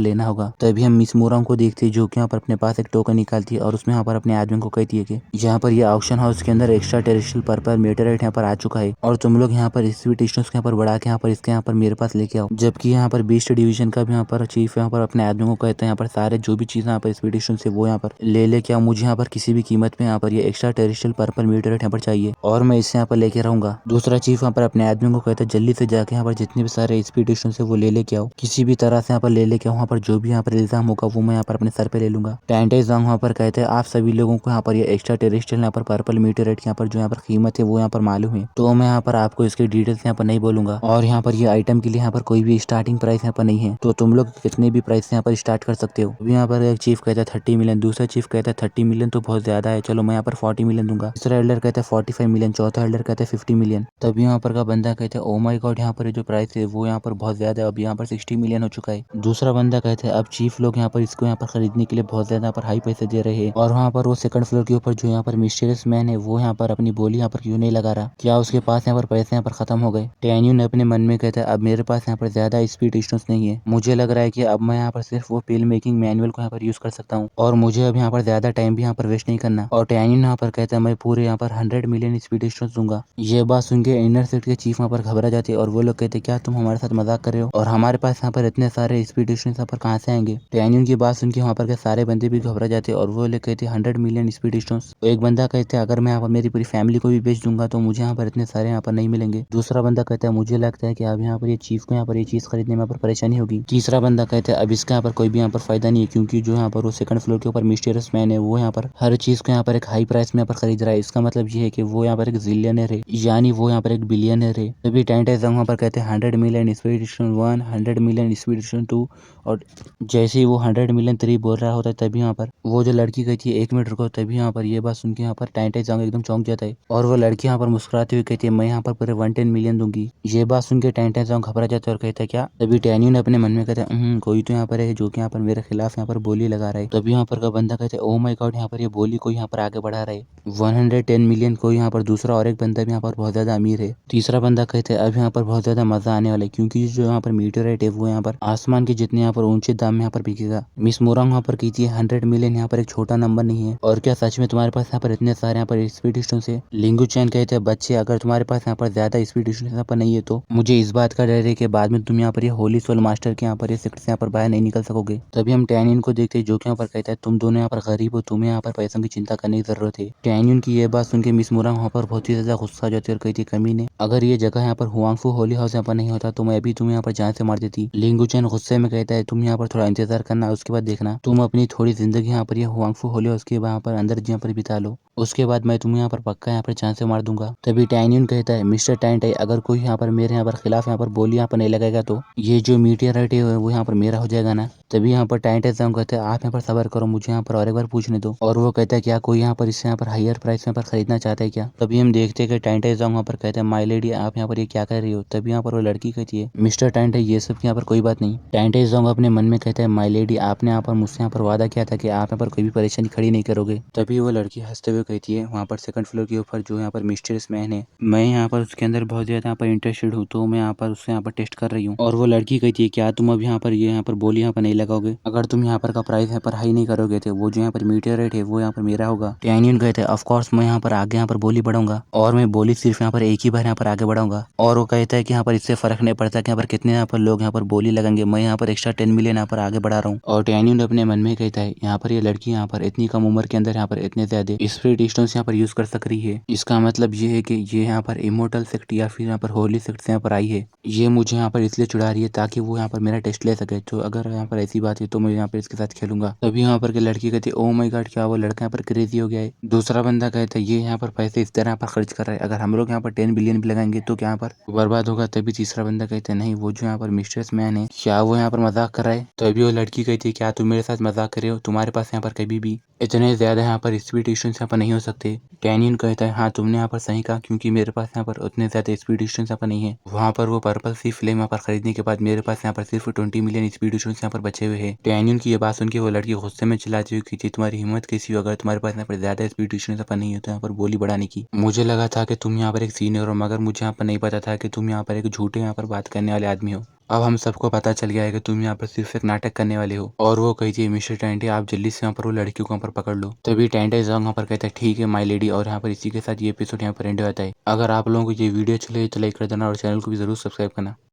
लेना होगा। तभी हम मिस मोरांग को देखते हैं जो कि यहाँ पर अपने पास एक टोकन निकालती है और उसमें यहाँ पर अपने आदमी को कहती है कि यहाँ पर ये ऑक्शन हाउस के अंदर एक्स्ट्रा टेरेस्ट्रियल पर्पल मीटराइट यहाँ पर आ चुका है, और तुम लोग यहाँ पर एक्सपेक्टेशंस को यहाँ पर बढ़ा के यहाँ पर इसके यहाँ पर मेरे पास लेके आओ। जबकि यहाँ पर बीस्ट डिवीजन का भी यहाँ पर चीफ यहाँ पर अपने आदमी को कहते हैं यहाँ पर सारे जो भी चीजें यहाँ पर एक्सपेक्टेशन से वो यहाँ पर ले क्या मुझे यहाँ पर किसी भी कीमत में यहाँ पर ये एक्स्ट्रा टेरेस्ट्रियल पर्पल मीटराइट यहाँ पर चाहिए, और मैं इसे यहाँ पर लेके रहूंगा। दूसरा चीफ यहाँ पर अपने आदमी को कहता है जल्दी से जाके यहाँ पर जितने भी सारे एक्सपेक्टेशन है वो लेके आओ, किसी भी तरह से यहाँ पर लेके आओ, यहाँ पर जो भी यहाँ पर इल्जाम होगा वो मैं यहाँ पर अपने सर पे ले लूंगा। टैंटे ज़ोंग यहाँ पर कहते हैं आप सभी लोगों को यहाँ पर ये एक्स्ट्रा टेरेस्ट्रियल यहाँ पर पर्पल मीटराइट यहाँ पर जो यहाँ पर कीमत है वो यहाँ पर मालूम है, तो मैं यहाँ पर आपको इसकी डिटेल्स यहाँ पर नहीं बोलूंगा, और यहाँ पर ये आइटम के लिए यहाँ पर कोई भी स्टार्टिंग प्राइस यहाँ पर नहीं है, तो तुम लोग कितने भी प्राइस यहाँ पर स्टार्ट कर सकते हो। अभी यहाँ पर एक चीफ कहता है 30 मिलियन, दूसरा चीफ कहता है 30 मिलियन तो बहुत ज्यादा है, चलो मैं यहाँ पर 40 मिलियन दूंगा। तीसरा एल्डर कहता है 45 मिलियन, चौथा एल्डर कहता है 50 मिलियन। तभी यहाँ पर का बंदा कहता है ओ माय गॉड, यहाँ पर जो प्राइस है वो यहाँ पर बहुत ज्यादा है, अब यहाँ पर 60 मिलियन हो चुका है। दूसरा बंदा कहता है अब चीफ लोग यहाँ पर इसको यहाँ पर खरीदने के लिए बहुत ज्यादा यहाँ पर हाई पैसे दे रहे हैं, और वहाँ पर वो सेकंड फ्लोर के ऊपर जो यहाँ पर मिस्टीरियस मैन है वो यहाँ पर अपनी बोली यहाँ पर क्यों नहीं लगा रहा, क्या उसके पास यहाँ पर पैसे यहाँ पर खत्म हो गए। टैन्यू ने अपने मन में कहता है अब मेरे पास यहाँ पर ज्यादा स्पीड डिस्टेंस नहीं है, मुझे लग रहा है कि अब मैं यहाँ पर सिर्फ वो पिल मेकिंग मैनुअल को यहाँ पर यूज कर सकता हूँ, और मुझे अब यहाँ पर ज्यादा टाइम भी यहाँ पर वेस्ट नहीं करना। और टैन्यू यहाँ पर कहता है मैं पूरे यहाँ पर 100 मिलियन स्पीड डिस्टेंस दूंगा। ये बात सुन के इनर सेट के चीफ यहाँ पर घबरा जाते हैं, और वो लोग कहते क्या तुम हमारे साथ मजाक कर रहे हो, और हमारे पास यहाँ पर इतने सारे स्पीड डिस्टेंस यहाँ पर कहाँ से आएंगे। टैन्यू की बात सुन के वहाँ पर के सारे बंदे भी घबरा जाते, और वो लोग कहते 100 मिलियन स्पीड डिस्टेंस। एक बंदा कहते हैं अगर मैं यहाँ पर मेरी पूरी फैमिली को भी बेच दूंगा तो मुझे यहाँ पर इतने सारे यहाँ पर नहीं मिलेंगे। दूसरा बंदा कहता है मुझे लगता है कि अब यहाँ पर ये चीफ को यहाँ पर ये चीज खरीदने में यहाँ पर परेशानी होगी। तीसरा बंदा कहता है अब इसका यहाँ पर कोई भी यहाँ पर फायदा नहीं है, क्योंकि जो यहाँ पर वो सेकंड फ्लोर के ऊपर मिस्टीरियस मैन है वो यहाँ पर हर चीज को यहाँ पर एक हाई प्राइस में यहाँ पर खरीद रहा है। इसका मतलब ये है कि वो यहाँ पर एक जिलियनर है, यानी वो यहाँ पर एक बिलियनर है। तभी टैंटाइज़ोंग वहाँ पर कहते हैं 100 मिलियन एक्सपीडिशन 1, 100 मिलियन एक्सपीडिशन 2, और जैसे ही वो 100 मिलियन 3 बोल रहा होता है तभी यहाँ पर वो जो लड़की कहती है 1 मिनट रुको, तभी यहाँ पर ये बात सुन के यहाँ पर टैंटाइज़ोंग एकदम चौंक जाता है, और वो लड़की यहाँ पर मुस्कुराती हुई कहती है मैं यहाँ पर पूरे 110 मिलियन दूंगी। ये बात सुन के टैंटाइज़ोंग घबरा जाता है और कहता है क्या। तभी टैन्यू ने अपने मन में कहता है कोई तो यहाँ पर है जो कि यहाँ पर मेरे खिलाफ यहाँ पर बोली लगा रहा है। तभी यहाँ पर का बंदा कहता है ओ माय गॉड, यहाँ पर ये बोली को यहाँ पर आगे बढ़ा रहा है 110 मिलियन को यहाँ पर दूसरा और एक बंदा भी यहाँ पर बहुत ज्यादा अमीर है। तीसरा बंदा कहते हैं अब यहाँ पर बहुत ज्यादा मजा आने वाला है, क्योंकि जो यहाँ पर मीटराइट है वो यहाँ पर आसमान के जितने यहाँ पर ऊंचे दाम में यहाँ पर बिकेगा। मिस मोरांग यहाँ पर कहती है 100 मिलियन यहाँ पर एक छोटा नंबर नहीं है, और क्या सच में तुम्हारे पास यहाँ पर इतने सारे यहाँ पर स्पीड डिस्टेंस है। लिंगू चैन कहते हैं बच्चे अगर तुम्हारे पास यहाँ पर ज्यादा स्पीड डिस्टेंस यहाँ पर नहीं है तो मुझे इस बात का डर है कि बाद में तुम यहाँ पर ये होली सोल मास्टर के यहाँ पर ये सेक्टर से यहाँ पर बाहर नहीं निकल सकोगे। तभी हम टैनियन को देखते हैं जो कि यहाँ पर कहता है तुम दोनों यहाँ पर गरीब हो, तुम्हें यहाँ पर पैसों की चिंता करने की जरूरत है। टैनियन की ये बात सुन के मिस मोरांग वहाँ पर बहुत ही ज्यादा गुस्सा हो जाती है और कहती है कमीने, अगर ये जगह यहाँ पर हुआंगफू होली हाउस यहाँ पर नहीं होता तो मैं अभी तुम्हें यहाँ पर जान से मार देती। लिंगू चैन गुस्से में कहता है तुम यहाँ पर थोड़ा इंतजार करना, उसके बाद देखना तुम अपनी थोड़ी जिंदगी यहाँ पर ये हुआंगफू होली हाउस के वहाँ पर अंदर यहाँ पर बिता लो, उसके बाद मैं तुम्हें यहाँ पर पक्का यहाँ पर जान से मार दूंगा। तभी टैनियन कहता है मिस्टर टैंटाई, अगर कोई यहाँ पर मेरे यहाँ पर खिलाफ यहाँ पर बोली यहाँ पर नहीं लगाएगा तो ये जो मीटियोराइट है वो यहाँ पर मेरा हो जाएगा ना। तभी यहाँ पर टैंटाइज़ोंग कहते हैं आप यहाँ पर सबर करो, मुझे यहाँ पर और एक बार पूछने दो, और वो कहता है क्या कोई यहाँ पर इससे यहाँ पर हायर प्राइस में पर खरीदना चाहता है क्या। तभी हम देखते हैं कि टैंटाइज़ोंग वहाँ पर कहते हैं माय लेडी आप यहाँ पर ये क्या कर रही हो। तभी यहाँ पर वो लड़की कहती है मिस्टर टैंटाई ये सब यहाँ पर कोई बात नहीं। टैंटाइज़ोंग अपने मन में कहता है माय लेडी आपने यहाँ पर मुझसे यहाँ पर वादा किया था कि आप यहाँ पर कोई भी परेशानी खड़ी नहीं करोगे। तभी वो लड़की हंसते हुए कहती है वहाँ पर सेकंड फ्लोर के ऊपर जो यहाँ पर मिस्टीरियस मैन है मैं यहाँ पर उसके अंदर बहुत ज्यादा यहाँ पर इंटरेस्टेड हूँ, तो मैं यहाँ पर उससे यहाँ पर टेस्ट कर रही हूँ। और वो लड़की कहती है क्या तुम अब यहाँ पर ये यहाँ पर बोली यहाँ पर नहीं लगाओगे, अगर तुम यहाँ पर का प्राइस यहाँ पर हाई नहीं करोगे तो वो जो यहाँ पर मीटियोराइट है वो यहाँ पर मेरा होगा। टैनियन कहते हैं ऑफ कोर्स मैं यहाँ पर आगे यहाँ पर बोली बढ़ाऊंगा, और मैं बोली सिर्फ यहाँ पर एक ही बार यहाँ पर आगे बढ़ाऊंगा। और वो कहता है कि यहाँ पर इससे फर्क नहीं पड़ता कि यहाँ पर कितने यहाँ पर लोग यहाँ पर बोली लगेंगे, मैं यहाँ पर एक्स्ट्रा 10 मिलियन यहाँ पर आगे बढ़ा रहा हूँ। और टैनियन अपने मन में कहता है यहाँ पर ये लड़की यहाँ पर इतनी कम उम्र के अंदर यहाँ पर इतने ज्यादा स्पीड स्पीड स्टोन्स यहाँ पर यूज कर सक रही है। इसका मतलब ये है कि ये यहाँ पर इमोर्टल सेक्ट या फिर यहाँ पर होली सेक्ट से यहाँ पर आई है। ये मुझे यहाँ पर इसलिए चुड़ा रही है ताकि वो यहाँ पर मेरा टेस्ट ले सके। तो अगर यहाँ पर ऐसी बात है तो मैं यहाँ पर इसके साथ खेलूंगा। तभी यहाँ पर के लड़की कहती है ओ माय गॉड, क्या वो लड़का यहाँ पर क्रेजी हो गया है। दूसरा बंदा कहता है ये यहाँ पर पैसे इस तरह यहाँ पर खर्च कर रहा है, अगर हम लोग यहाँ पर 10 बिलियन भी लगाएंगे तो क्या यहाँ पर बर्बाद होगा। तभी तीसरा बंदा कहता है नहीं, वो जो यहाँ पर मिस्ट्रेस मैन है, क्या वो यहाँ पर मजाक कर रहा है। तभी वो लड़की कहती है क्या तुम मेरे साथ मजाक कर रहे हो, तुम्हारे पास यहाँ पर कभी भी इतने ज्यादा यहाँ पर स्पीड स्टोन्स यहाँ पर नहीं हो सकते। कैनियन कहता है हाँ तुमने यहाँ पर सही कहा, क्योंकि मेरे पास यहाँ पर उतने ज्यादा स्पीड स्टोन्स यहाँ पर नहीं है। वहाँ पर वो पर्पल सी फ्लेम यहाँ पर खरीदने के बाद मेरे पास यहाँ पर सिर्फ 20 मिलियन स्पीड स्टोन्स यहाँ पर बचे हुए हैं। कैनियन की ये बात सुन के वो लड़की गुस्से में चिल्लाती हुई कि तुम्हारी हिम्मत कैसी हो, अगर तुम्हारे पास यहाँ पर ज्यादा स्पीड स्टोन्स यहाँ पर नहीं है तो यहाँ पर बोली बढ़ाने की। मुझे लगा था कि तुम यहाँ पर एक सीनियर हो, मगर मुझे यहाँ पर नहीं पता था कि तुम यहाँ पर एक झूठे यहाँ पर बात करने वाले आदमी हो। अब हम सबको पता चल गया है कि तुम यहाँ पर सिर्फ एक नाटक करने वाले हो। और वो कहती है मिस्टर टेंटे आप जल्दी से यहाँ पर वो लड़की को यहाँ पर पकड़ लो। तभी टेंटे जॉन्ग यहाँ पर कहता है ठीक है माय लेडी। और यहाँ पर इसी के साथ ये एपिसोड यहाँ पर एंड होता है। अगर आप लोगों को ये वीडियो अच्छी लगी तो लाइक कर देना और चैनल को भी जरूर सब्सक्राइब करना।